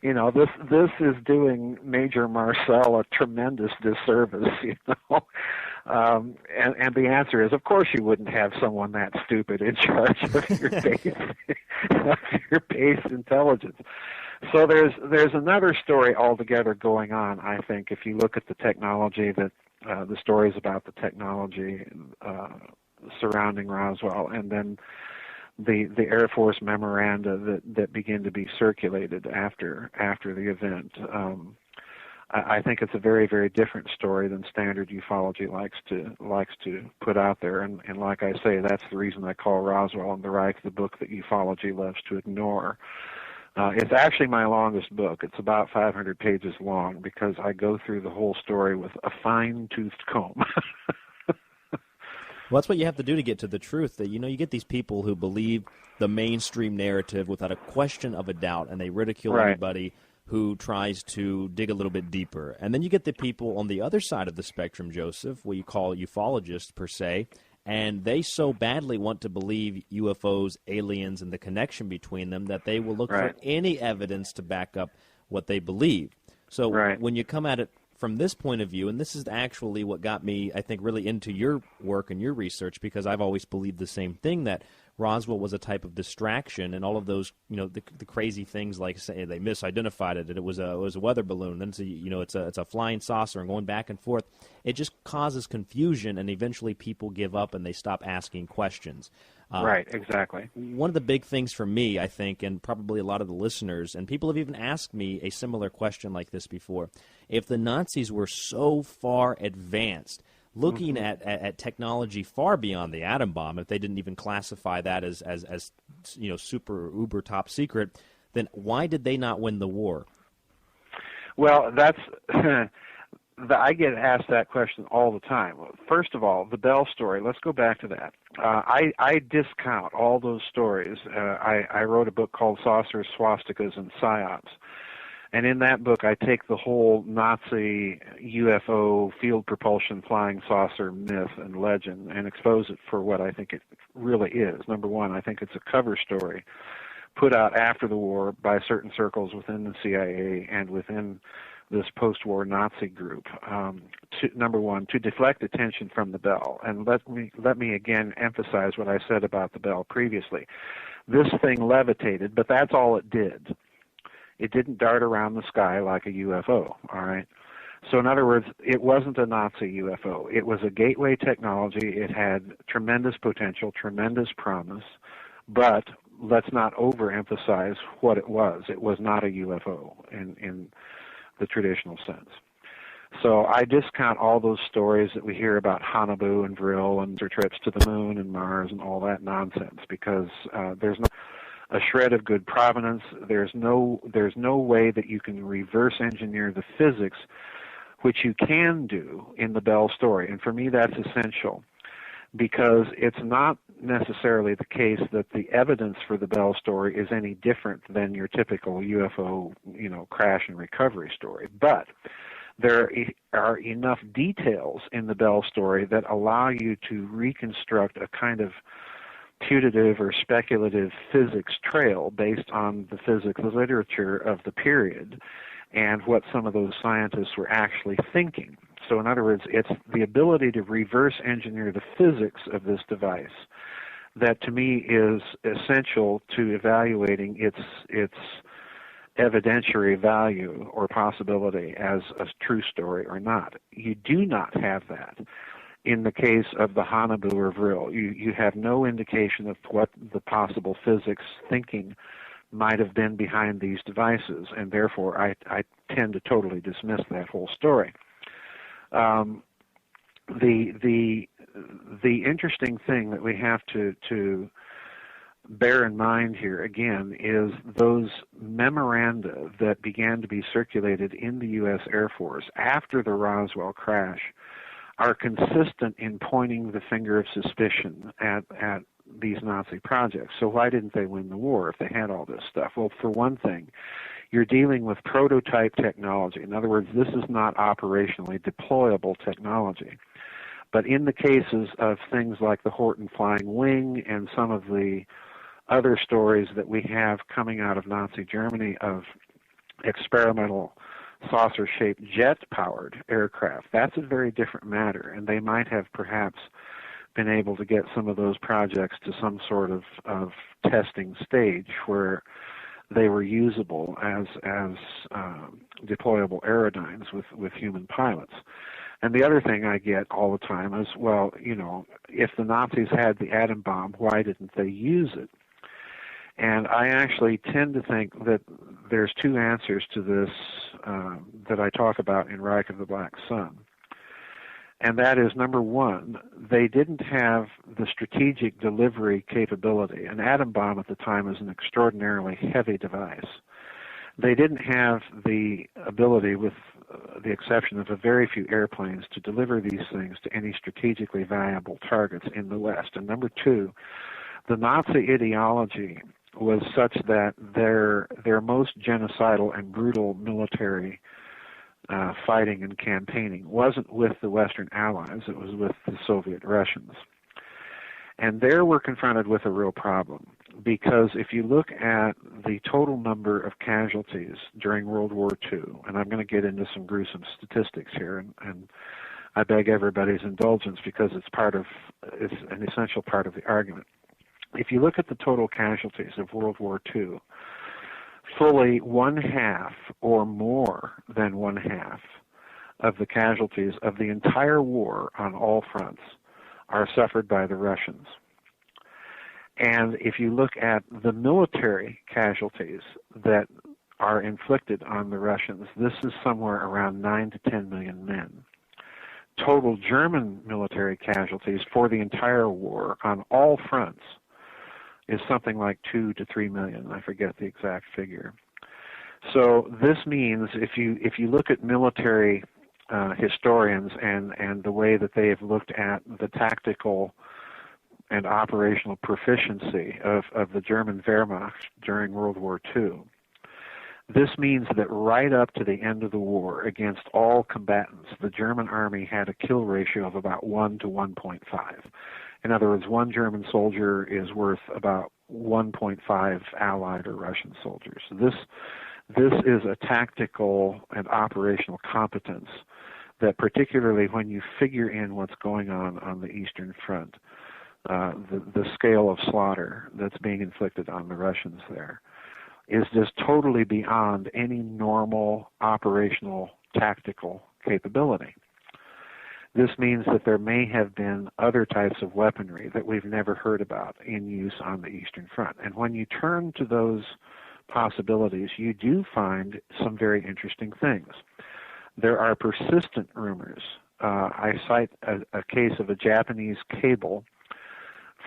This is doing Major Marcel a tremendous disservice, And the answer is, of course, you wouldn't have someone that stupid in charge of your base intelligence. So there's another story altogether going on. I think if you look at the technology the stories about the technology surrounding Roswell, and then the Air Force memoranda that begin to be circulated after the event. I think it's a very, very different story than standard ufology likes to put out there, and like I say, that's the reason I call Roswell and the Reich the book that ufology loves to ignore. It's actually my longest book. It's about 500 pages long because I go through the whole story with a fine-toothed comb. Well, that's what you have to do to get to the truth. That you get these people who believe the mainstream narrative without a question of a doubt, and they ridicule anybody who tries to dig a little bit deeper. And then you get the people on the other side of the spectrum, Joseph, what you call ufologists per se, and they so badly want to believe UFOs, aliens, and the connection between them that they will look for any evidence to back up what they believe. So when you come at it from this point of view, and this is actually what got me, I think, really into your work and your research, because I've always believed the same thing, that Roswell was a type of distraction, and all of those, the crazy things like say they misidentified it, and it was a weather balloon, then it's a flying saucer, and going back and forth. It just causes confusion, and eventually people give up and they stop asking questions. Right, exactly. One of the big things for me, I think, and probably a lot of the listeners, and people have even asked me a similar question like this before, if the Nazis were so far advanced, looking at technology far beyond the atom bomb, if they didn't even classify that as super uber top secret, then why did they not win the war? Well, that's I get asked that question all the time. First of all, the Bell story. Let's go back to that. I discount all those stories. I wrote a book called Saucers, Swastikas, and Psyops. And in that book, I take the whole Nazi UFO field propulsion flying saucer myth and legend and expose it for what I think it really is. Number one, I think it's a cover story put out after the war by certain circles within the CIA and within this post-war Nazi group. Number one, to deflect attention from the Bell. And let me again emphasize what I said about the Bell previously. This thing levitated, but that's all it did. It didn't dart around the sky like a UFO, all right? So in other words, it wasn't a Nazi UFO. It was a gateway technology. It had tremendous potential, tremendous promise, but let's not overemphasize what it was. It was not a UFO in the traditional sense. So I discount all those stories that we hear about Hanabu and Vril and their trips to the moon and Mars and all that nonsense, because there's no a shred of good provenance. There's no way that you can reverse engineer the physics, which you can do in the Bell story. And for me, that's essential, because it's not necessarily the case that the evidence for the Bell story is any different than your typical UFO, crash and recovery story. But there are enough details in the Bell story that allow you to reconstruct a kind of putative or speculative physics trail based on the physics literature of the period and what some of those scientists were actually thinking. So in other words, it's the ability to reverse engineer the physics of this device that to me is essential to evaluating its evidentiary value or possibility as a true story or not. You do not have that in the case of the Hanabu or Vril. You have no indication of what the possible physics thinking might have been behind these devices, and therefore I tend to totally dismiss that whole story. The interesting thing that we have to bear in mind here again is those memoranda that began to be circulated in the U.S. Air Force after the Roswell crash are consistent in pointing the finger of suspicion at these Nazi projects. So why didn't they win the war if they had all this stuff? Well, for one thing, you're dealing with prototype technology. In other words, this is not operationally deployable technology. But in the cases of things like the Horten Flying Wing and some of the other stories that we have coming out of Nazi Germany of experimental saucer-shaped jet-powered aircraft, that's a very different matter, and they might have perhaps been able to get some of those projects to some sort of testing stage where they were usable as deployable aerodynes with human pilots. And the other thing I get all the time is, well, if the Nazis had the atom bomb, why didn't they use it? And I actually tend to think that there's two answers to this that I talk about in Reich of the Black Sun. And that is, number one, they didn't have the strategic delivery capability. An atom bomb at the time was an extraordinarily heavy device. They didn't have the ability, with the exception of a very few airplanes, to deliver these things to any strategically valuable targets in the West. And number two, the Nazi ideology was such that their most genocidal and brutal military fighting and campaigning wasn't with the Western Allies, it was with the Soviet Russians. And there we're confronted with a real problem. because if you look at the total number of casualties during World War II, and I'm going to get into some gruesome statistics here, and I beg everybody's indulgence because it's an essential part of the argument. If you look at the total casualties of World War II, fully one half or more than one half of the casualties of the entire war on all fronts are suffered by the Russians. And if you look at the military casualties that are inflicted on the Russians, this is somewhere around 9 to 10 million men. Total German military casualties for the entire war on all fronts is something like 2 to 3 million. I forget the exact figure. So this means if you look at military historians and the way that they have looked at the tactical and operational proficiency of the German Wehrmacht during World War II, this means that right up to the end of the war, against all combatants, the German army had a kill ratio of about 1 to 1.5. In other words, one German soldier is worth about 1.5 Allied or Russian soldiers. This is a tactical and operational competence that, particularly when you figure in what's going on the Eastern Front, the scale of slaughter that's being inflicted on the Russians there is just totally beyond any normal operational tactical capability. This means that there may have been other types of weaponry that we've never heard about in use on the Eastern Front. And when you turn to those possibilities, you do find some very interesting things. There are persistent rumors. I cite a case of a Japanese cable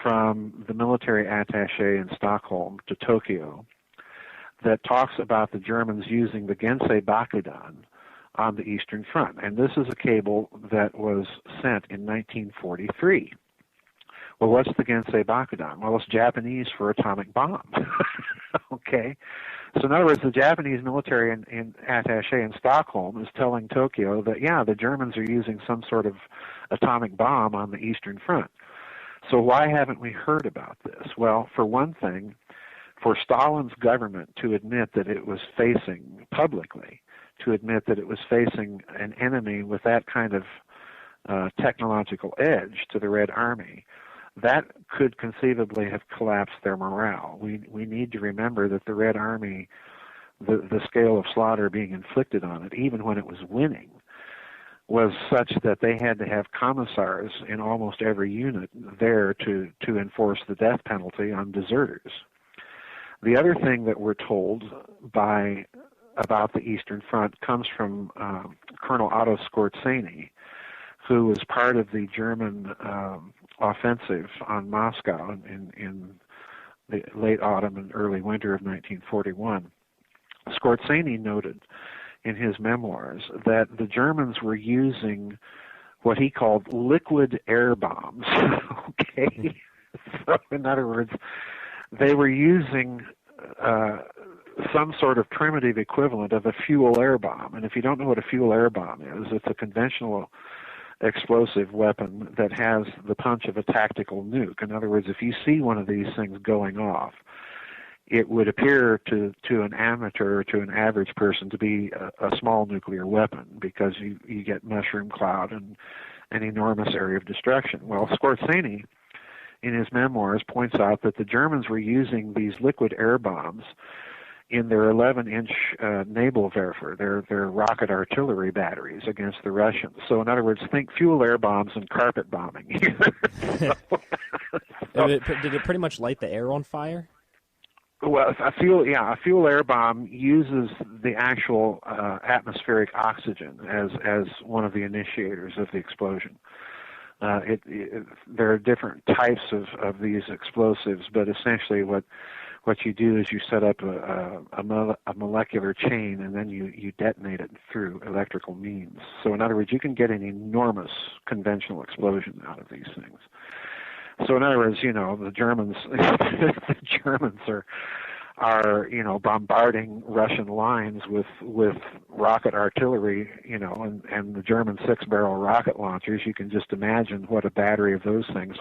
from the military attaché in Stockholm to Tokyo that talks about the Germans using the Gensei Bakudan on the Eastern Front. And this is a cable that was sent in 1943. Well, what's the Gensei Bakudan? Well, it's Japanese for atomic bomb. Okay? So in other words, the Japanese military in attaché in Stockholm is telling Tokyo that, yeah, the Germans are using some sort of atomic bomb on the Eastern Front. So why haven't we heard about this? Well, for one thing, for Stalin's government to admit that it was facing, publicly, to admit that it was facing an enemy with that kind of technological edge to the Red Army, that could conceivably have collapsed their morale. We need to remember that the Red Army, the scale of slaughter being inflicted on it, even when it was winning, was such that they had to have commissars in almost every unit there to enforce the death penalty on deserters. The other thing that we're told about the Eastern Front comes from Colonel Otto Skorzeny, who was part of the German offensive on Moscow in the late autumn and early winter of 1941. Skorzeny noted in his memoirs that the Germans were using what he called liquid air bombs. Okay? So in other words, they were using some sort of primitive equivalent of a fuel air bomb. And if you don't know what a fuel air bomb is, it's a conventional explosive weapon that has the punch of a tactical nuke. In other words, if you see one of these things going off, it would appear to an amateur or to an average person to be a small nuclear weapon because you get mushroom cloud and an enormous area of destruction. Well, Skorzeny, in his memoirs, points out that the Germans were using these liquid air bombs in their 11-inch Nebelwerfer, their rocket artillery batteries against the Russians. So in other words, think fuel air bombs and carpet bombing. Did it pretty much light the air on fire? Well, a fuel air bomb uses the actual atmospheric oxygen as one of the initiators of the explosion. There are different types of these explosives, but essentially what you do is you set up a molecular chain and then you detonate it through electrical means. So in other words, you can get an enormous conventional explosion out of these things. So in other words, the Germans are, bombarding Russian lines with rocket artillery, and the German 6-barrel rocket launchers. You can just imagine what a battery of those things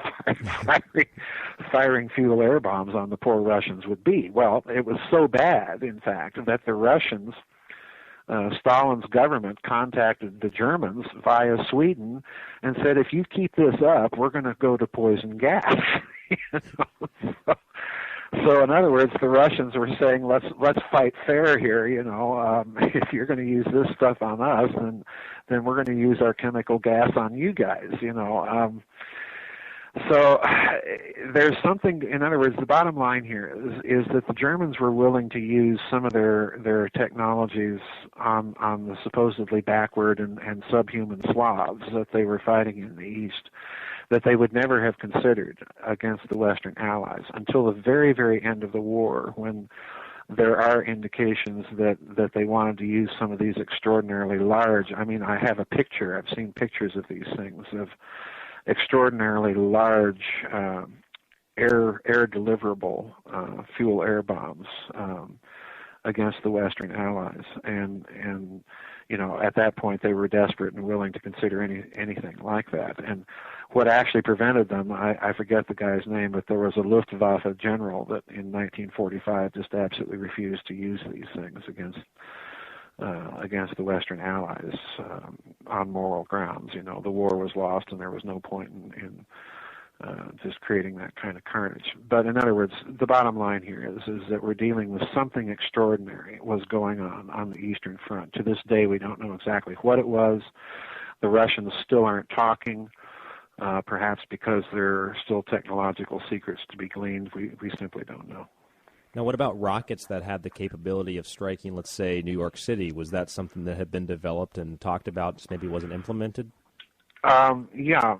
firing fuel air bombs on the poor Russians would be. Well, it was so bad, in fact, that the Russians, Stalin's government, contacted the Germans via Sweden and said, if you keep this up, we're going to go to poison gas. So in other words, the Russians were saying, let's fight fair here. If you're going to use this stuff on us, then we're going to use our chemical gas on you guys. So there's something. In other words, the bottom line here is that the Germans were willing to use some of their technologies on the supposedly backward and subhuman Slavs that they were fighting in the East, that they would never have considered against the Western Allies until the very, very end of the war, when there are indications that they wanted to use some of these extraordinarily large. I mean, I have a picture. I've seen pictures of these things, of extraordinarily large air deliverable fuel air bombs against the Western Allies, and at that point they were desperate and willing to consider anything like that. And what actually prevented them, I forget the guy's name, but there was a Luftwaffe general that in 1945 just absolutely refused to use these things against the Western Allies on moral grounds. The war was lost, and there was no point in just creating that kind of carnage. But in other words, the bottom line here is that we're dealing with something extraordinary was going on the Eastern Front. To this day, we don't know exactly what it was. The Russians still aren't talking, perhaps because there are still technological secrets to be gleaned. We simply don't know. Now, what about rockets that had the capability of striking, let's say, New York City? Was that something that had been developed and talked about, just maybe wasn't implemented? Yeah,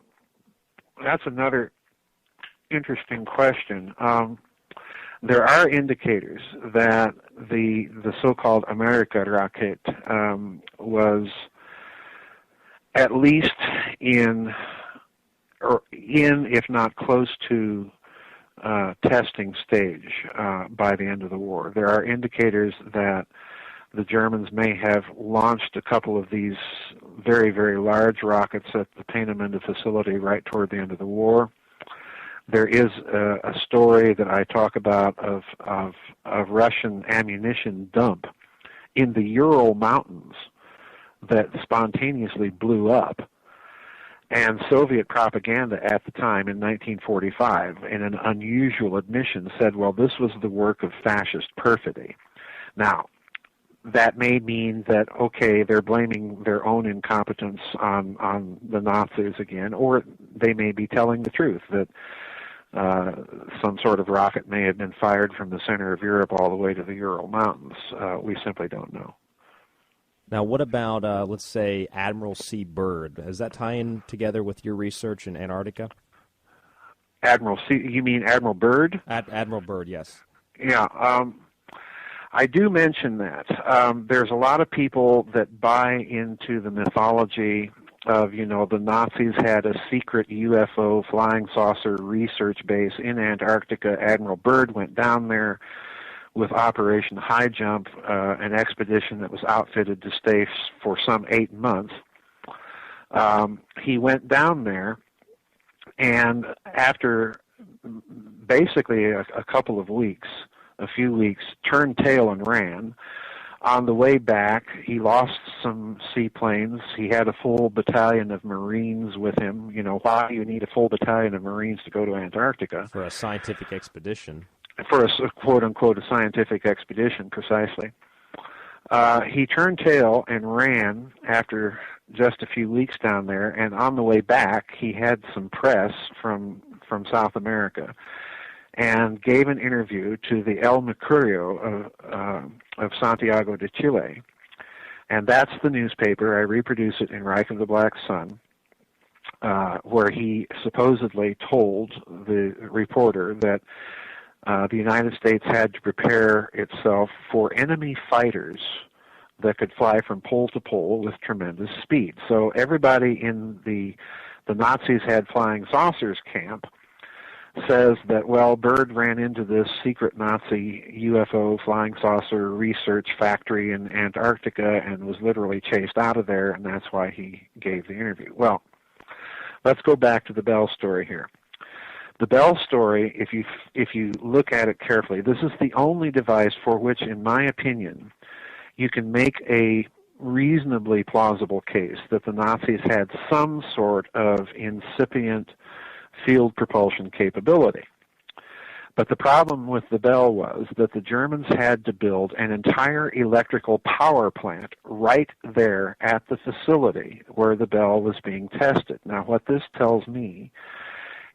that's another interesting question. There are indicators that the so-called America rocket was at least in, if not close to, testing stage by the end of the war. There are indicators that the Germans may have launched a couple of these very, very large rockets at the Peenemünde facility right toward the end of the war. There is a story that I talk about of Russian ammunition dump in the Ural Mountains that spontaneously blew up. And Soviet propaganda at the time in 1945, in an unusual admission, said, well, this was the work of fascist perfidy. Now, that may mean that, okay, they're blaming their own incompetence on the Nazis again, or they may be telling the truth, that some sort of rocket may have been fired from the center of Europe all the way to the Ural Mountains. We simply don't know. Now, what about, let's say, Admiral C. Byrd? Does that tie in together with your research in Antarctica? Admiral C. You mean Admiral Byrd? Admiral Byrd, yes. Yeah, I do mention that. There's a lot of people that buy into the mythology of, the Nazis had a secret UFO flying saucer research base in Antarctica. Admiral Byrd went down there with Operation High Jump, an expedition that was outfitted to stay for some 8 months. He went down there, and after basically a couple of weeks, a few weeks, turned tail and ran. On the way back, he lost some seaplanes. He had a full battalion of Marines with him. Why do you need a full battalion of Marines to go to Antarctica? For a scientific expedition. For a quote-unquote a scientific expedition, precisely. He turned tail and ran after just a few weeks down there, and on the way back, he had some press from South America and gave an interview to the El Mercurio of Santiago de Chile. And that's the newspaper. I reproduce it in Reich of the Black Sun, where he supposedly told the reporter that the United States had to prepare itself for enemy fighters that could fly from pole to pole with tremendous speed. So everybody in the Nazis had flying saucers camp says that, well, Byrd ran into this secret Nazi UFO flying saucer research factory in Antarctica and was literally chased out of there, and that's why he gave the interview. Well, let's go back to the Bell story here. The Bell story, if you look at it carefully, this is the only device for which, in my opinion, you can make a reasonably plausible case that the Nazis had some sort of incipient field propulsion capability. But the problem with the Bell was that the Germans had to build an entire electrical power plant right there at the facility where the Bell was being tested. Now, what this tells me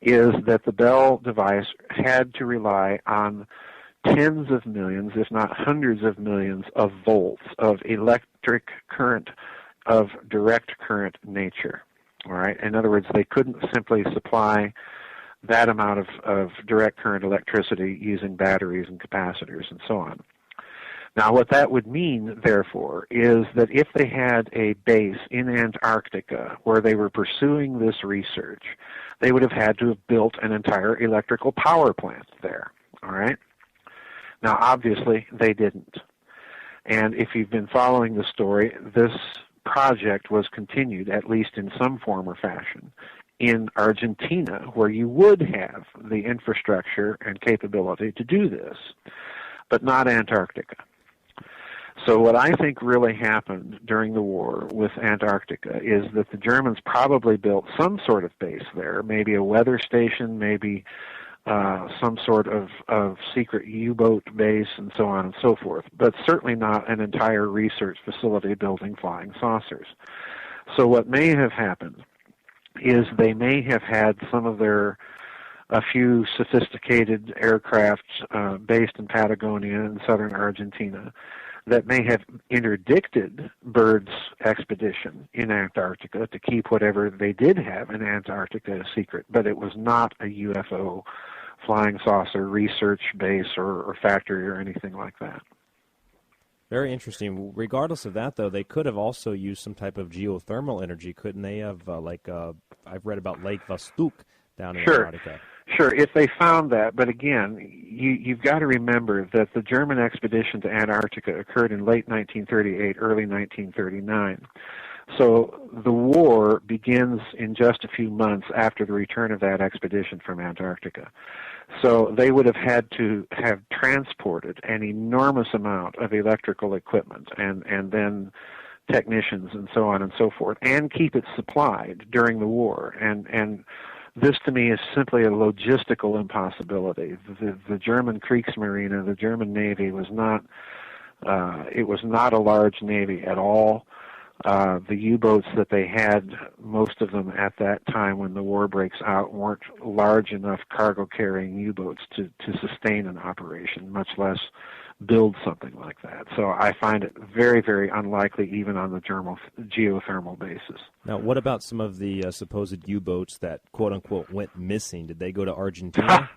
is that the Bell device had to rely on tens of millions, if not hundreds of millions of volts of electric current of direct current nature. All right. In other words, they couldn't simply supply that amount of direct current electricity using batteries and capacitors and so on. Now, what that would mean, therefore, is that if they had a base in Antarctica where they were pursuing this research, they would have had to have built an entire electrical power plant there. All right. Now, obviously, they didn't. And if you've been following the story, this project was continued, at least in some form or fashion, in Argentina, where you would have the infrastructure and capability to do this, but not Antarctica. So what I think really happened during the war with Antarctica is that the Germans probably built some sort of base there, maybe a weather station, maybe some sort of secret U-boat base and so on and so forth, but certainly not an entire research facility building flying saucers. So what may have happened is they may have had a few sophisticated aircraft based in Patagonia and southern Argentina that may have interdicted Byrd's expedition in Antarctica to keep whatever they did have in Antarctica a secret, but it was not a UFO flying saucer research base or factory or anything like that. Very interesting. Regardless of that, though, they could have also used some type of geothermal energy, couldn't they have? I've read about Lake Vostok down in Antarctica. Sure, if they found that. But again, you've got to remember that the German expedition to Antarctica occurred in late 1938, early 1939. So the war begins in just a few months after the return of that expedition from Antarctica. So they would have had to have transported an enormous amount of electrical equipment and then technicians and so on and so forth, and keep it supplied during the war. And this to me is simply a logistical impossibility. The German Kriegsmarine, the German Navy, was not a large navy at all. The U-boats that they had, most of them at that time when the war breaks out, weren't large enough cargo-carrying U-boats to sustain an operation, much less build something like that. So I find it very, very unlikely even on the geothermal basis. Now, what about some of the supposed U-boats that, quote-unquote, went missing? Did they go to Argentina?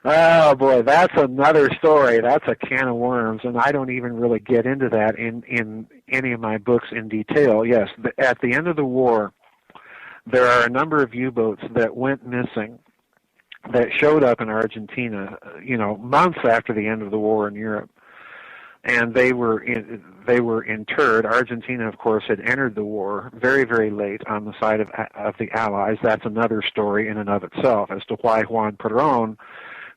Oh, boy, that's another story. That's a can of worms, and I don't even really get into that in any of my books in detail. Yes, at the end of the war, there are a number of U-boats that went missing that showed up in Argentina, months after the end of the war in Europe. And they were interred. Argentina, of course, had entered the war very, very late on the side of the Allies. That's another story in and of itself as to why Juan Perón,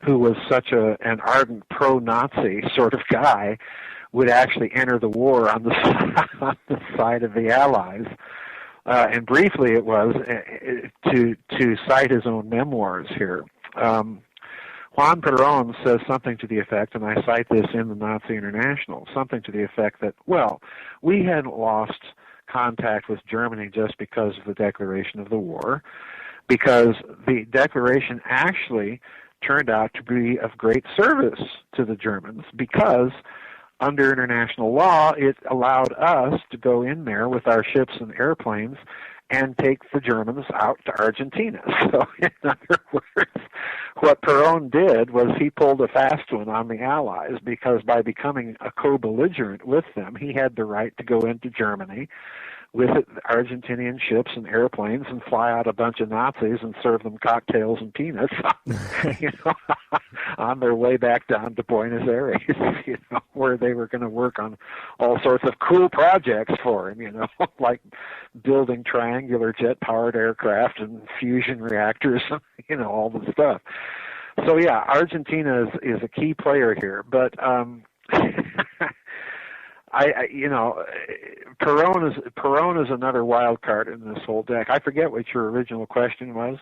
who was such an ardent pro-Nazi sort of guy, would actually enter the war on the side of the Allies. And briefly it was to cite his own memoirs here. Juan Perón says something to the effect, and I cite this in the Nazi International, something to the effect that, well, we hadn't lost contact with Germany just because of the declaration of the war, because the declaration actually turned out to be of great service to the Germans, because under international law, it allowed us to go in there with our ships and airplanes and take the Germans out to Argentina. So, in other words, what Perón did was he pulled a fast one on the Allies, because by becoming a co-belligerent with them, he had the right to go into Germany, with Argentinian ships and airplanes and fly out a bunch of Nazis and serve them cocktails and peanuts, you know, on their way back down to Buenos Aires, you know, where they were going to work on all sorts of cool projects for him, you know, like building triangular jet-powered aircraft and fusion reactors, you know, all the stuff. So yeah, Argentina is a key player here, but I you know, Perón is another wild card in this whole deck. I forget what your original question was.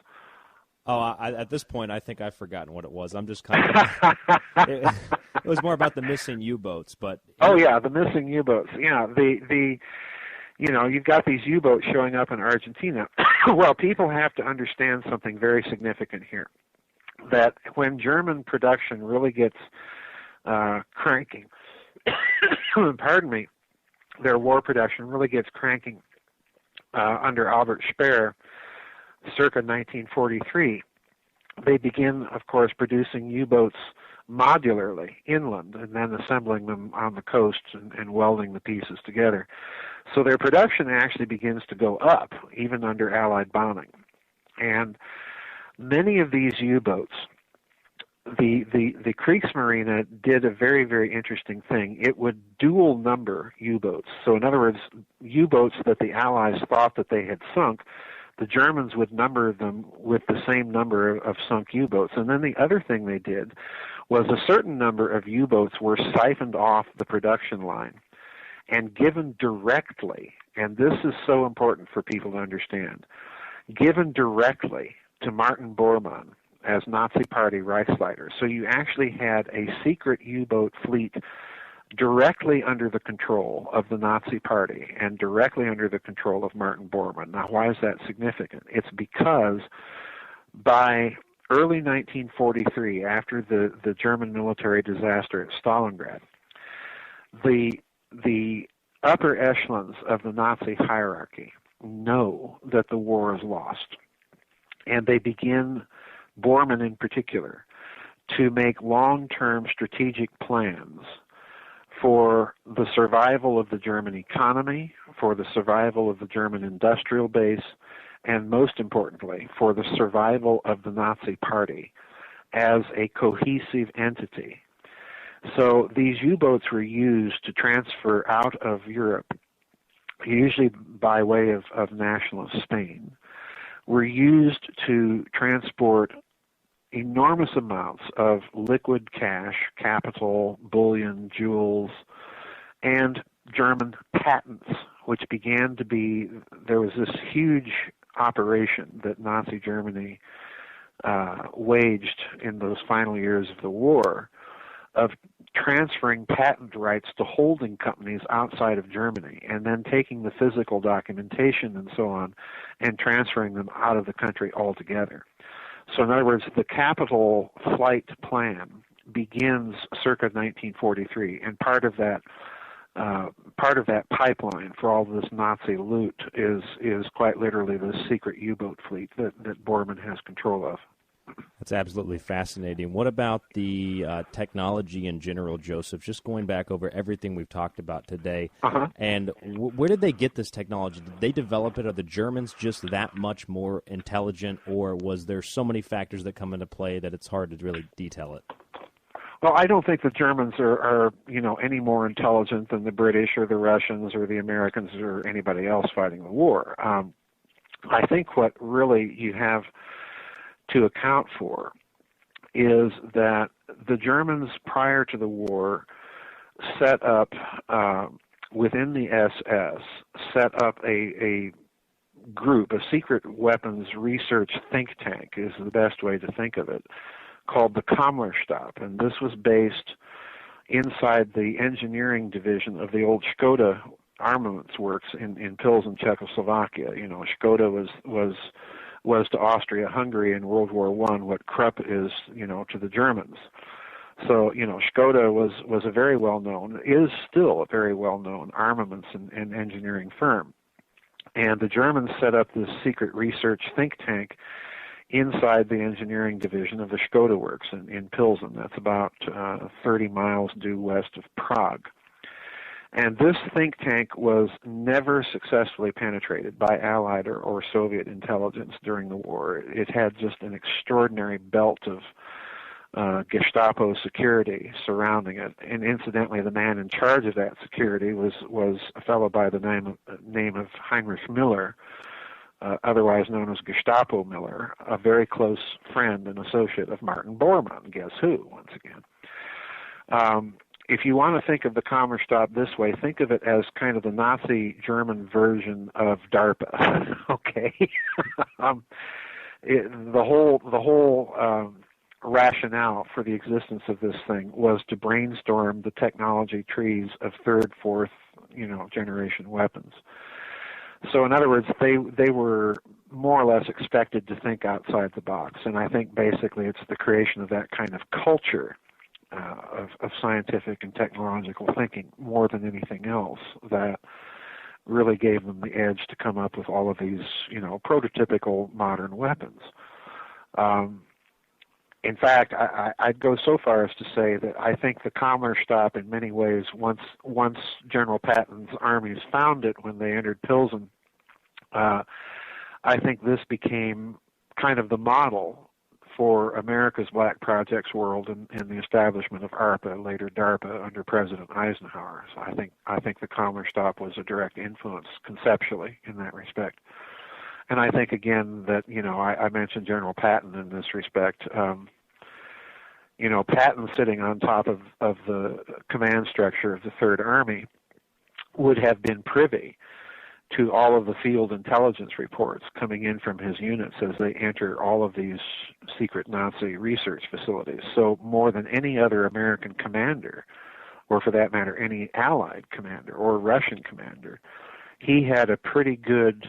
Oh, at this point, I think I've forgotten what it was. I'm just kind of. it was more about the missing U-boats, but. Oh yeah, the missing U-boats. Yeah, the you know, you've got these U-boats showing up in Argentina. Well, people have to understand something very significant here. That when German production really gets cranking, pardon me, their war production really gets cranking under Albert Speer, circa 1943, they begin, of course, producing U-boats modularly inland and then assembling them on the coast and welding the pieces together. So their production actually begins to go up, even under Allied bombing. And many of these U-boats, the Kriegsmarine did a very, very interesting thing. It would dual number U-boats. So in other words, U-boats that the Allies thought that they had sunk, the Germans would number them with the same number of sunk U-boats. And then the other thing they did was a certain number of U-boats were siphoned off the production line and given directly, and this is so important for people to understand, given directly to Martin Bormann as Nazi Party Reichsleiter. So you actually had a secret U-boat fleet directly under the control of the Nazi Party and directly under the control of Martin Bormann. Now, why is that significant? It's because by early 1943, after the German military disaster at Stalingrad, the upper echelons of the Nazi hierarchy know that the war is lost. And they begin, Bormann in particular, to make long-term strategic plans for the survival of the German economy, for the survival of the German industrial base, and most importantly, for the survival of the Nazi Party as a cohesive entity. So these U-boats were used to transfer out of Europe, usually by way of nationalist Spain, were used to transport enormous amounts of liquid cash, capital, bullion, jewels, and German patents, which began to be, there was this huge operation that Nazi Germany waged in those final years of the war of transferring patent rights to holding companies outside of Germany and then taking the physical documentation and so on and transferring them out of the country altogether. So in other words, the capital flight plan begins circa 1943, and part of that pipeline for all this Nazi loot is quite literally the secret U-boat fleet that Bormann has control of. That's absolutely fascinating. What about the technology in general, Joseph? Just going back over everything we've talked about today, and where did they get this technology? Did they develop it? Are the Germans just that much more intelligent, or was there so many factors that come into play that it's hard to really detail it? Well, I don't think the Germans are any more intelligent than the British or the Russians or the Americans or anybody else fighting the war. I think what really you have to account for is that the Germans prior to the war set up within the SS set up a group, a secret weapons research think tank is the best way to think of it, called the Kammlerstab, and this was based inside the engineering division of the old Škoda armaments works in Pilsen, Czechoslovakia. You know, Škoda was to Austria-Hungary in World War I what Krupp is, to the Germans. So, Škoda was a very well-known, is still a very well-known armaments and engineering firm. And the Germans set up this secret research think tank inside the engineering division of the Škoda works in Pilsen. That's about 30 miles due west of Prague. And this think tank was never successfully penetrated by Allied or Soviet intelligence during the war. It had just an extraordinary belt of Gestapo security surrounding it. And incidentally, the man in charge of that security was a fellow by the name of Heinrich Müller, otherwise known as Gestapo Miller, a very close friend and associate of Martin Bormann. Guess who, once again. If you want to think of the Kammerstab this way, think of it as kind of the Nazi German version of DARPA. Okay, the whole rationale for the existence of this thing was to brainstorm the technology trees of third, fourth, generation weapons. So in other words, they were more or less expected to think outside the box, and I think basically it's the creation of that kind of culture of scientific and technological thinking more than anything else that really gave them the edge to come up with all of these, prototypical modern weapons. In fact, I'd go so far as to say that I think the Kammerstab, in many ways, once General Patton's armies found it when they entered Pilsen, I think this became kind of the model for America's Black Projects world and the establishment of ARPA, later DARPA, under President Eisenhower. So I think the Kammerstab was a direct influence conceptually in that respect. And I think, again, that, I mentioned General Patton in this respect. Patton sitting on top of the command structure of the Third Army would have been privy to all of the field intelligence reports coming in from his units as they enter all of these secret Nazi research facilities. So more than any other American commander, or for that matter, any Allied commander or Russian commander, he had a pretty good,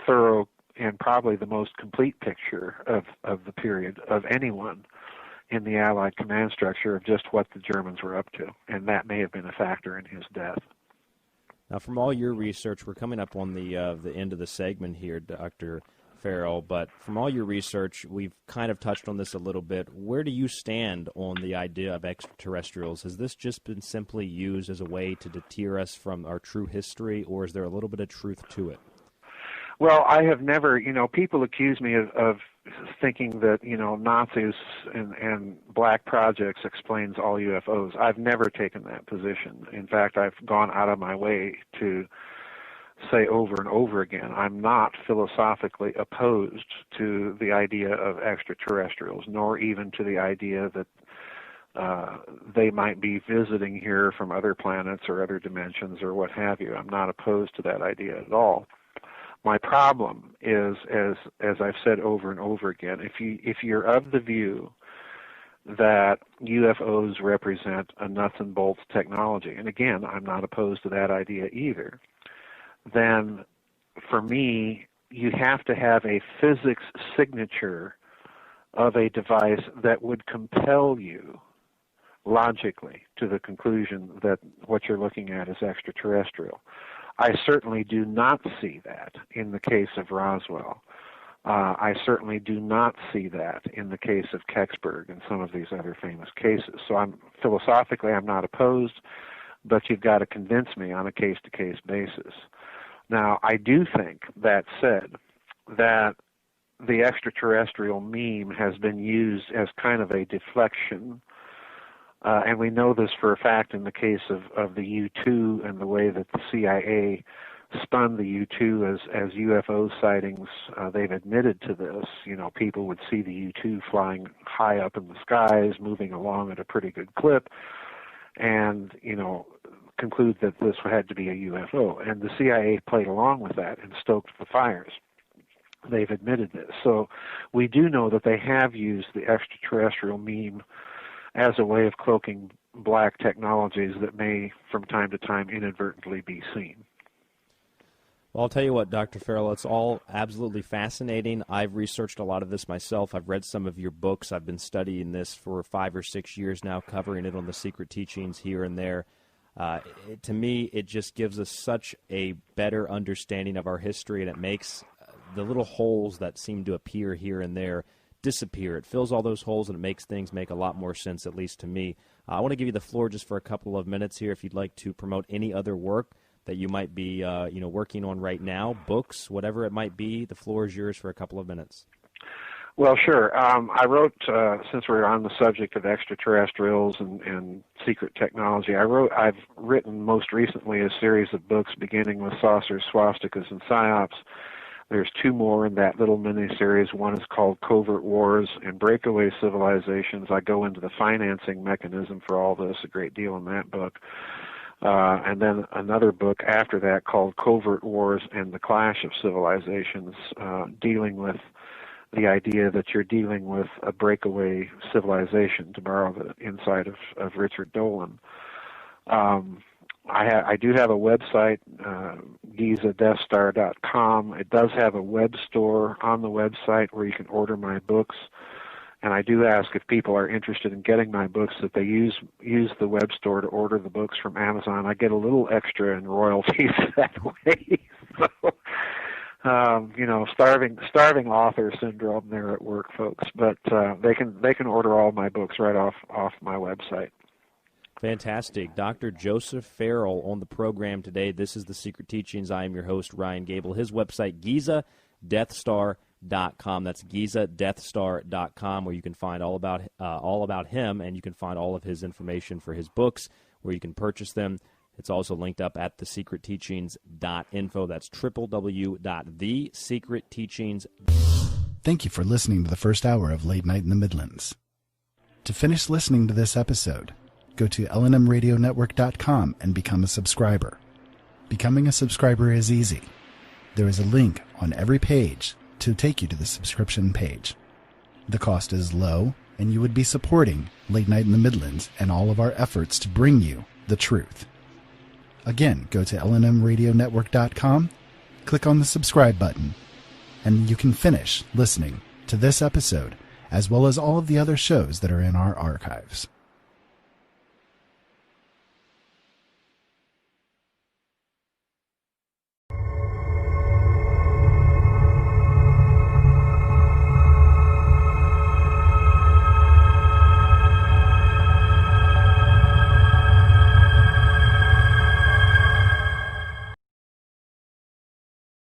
thorough, and probably the most complete picture of the period of anyone in the Allied command structure of just what the Germans were up to, and that may have been a factor in his death. Now, from all your research, we're coming up on the end of the segment here, Dr. Farrell, but from all your research, we've kind of touched on this a little bit. Where do you stand on the idea of extraterrestrials? Has this just been simply used as a way to deter us from our true history, or is there a little bit of truth to it? Well, I have never, people accuse me of thinking that, Nazis and black projects explains all UFOs. I've never taken that position. In fact, I've gone out of my way to say over and over again, I'm not philosophically opposed to the idea of extraterrestrials, nor even to the idea that they might be visiting here from other planets or other dimensions or what have you. I'm not opposed to that idea at all. My problem is, as I've said over and over again, if you're of the view that UFOs represent a nuts and bolts technology, and again, I'm not opposed to that idea either, then for me, you have to have a physics signature of a device that would compel you logically to the conclusion that what you're looking at is extraterrestrial. I certainly do not see that in the case of Roswell. I certainly do not see that in the case of Kecksburg and some of these other famous cases. So philosophically, I'm not opposed, but you've got to convince me on a case-to-case basis. Now, I do think, that said, that the extraterrestrial meme has been used as kind of a deflection. And we know this for a fact in the case of the U-2 and the way that the CIA spun the U-2 as UFO sightings. They've admitted to this. People would see the U-2 flying high up in the skies, moving along at a pretty good clip, and, conclude that this had to be a UFO. And the CIA played along with that and stoked the fires. They've admitted this. So we do know that they have used the extraterrestrial meme as a way of cloaking black technologies that may, from time to time, inadvertently be seen. Well, I'll tell you what, Dr. Farrell, it's all absolutely fascinating. I've researched a lot of this myself. I've read some of your books. I've been studying this for 5 or 6 years now, covering it on the Secret Teachings here and there. To me, it just gives us such a better understanding of our history, and it makes the little holes that seem to appear here and there disappear. It fills all those holes, and it makes things make a lot more sense, at least to me. I want to give you the floor just for a couple of minutes here if you'd like to promote any other work that you might be working on right now, books, whatever it might be. The floor is yours for a couple of minutes. Well, sure. I wrote, since we're on the subject of extraterrestrials and secret technology, I've written most recently a series of books beginning with saucers, swastikas, and psyops. There's 2 more in that little mini-series. One is called Covert Wars and Breakaway Civilizations. I go into the financing mechanism for all this a great deal in that book. And then another book after that called Covert Wars and the Clash of Civilizations, dealing with the idea that you're dealing with a breakaway civilization, to borrow the insight of Richard Dolan. I do have a website, GizaDeathStar.com. It does have a web store on the website where you can order my books. And I do ask if people are interested in getting my books that they use the web store to order the books from Amazon. I get a little extra in royalties that way. So, starving author syndrome there at work, folks. But they can order all my books right off my website. Fantastic. Dr. Joseph Farrell on the program today. This is The Secret Teachings. I am your host, Ryan Gable. His website, GizaDeathStar.com. That's GizaDeathStar.com, where you can find all about him, and you can find all of his information for his books, where you can purchase them. It's also linked up at thesecretteachings.info. That's www.thesecretteachings. Thank you for listening to the first hour of Late Night in the Midlands. To finish listening to this episode, go to lnmradionetwork.com and become a subscriber. Becoming a subscriber is easy. There is a link on every page to take you to the subscription page. The cost is low, and you would be supporting Late Night in the Midlands and all of our efforts to bring you the truth. Again, go to lnmradionetwork.com, click on the subscribe button, and you can finish listening to this episode as well as all of the other shows that are in our archives.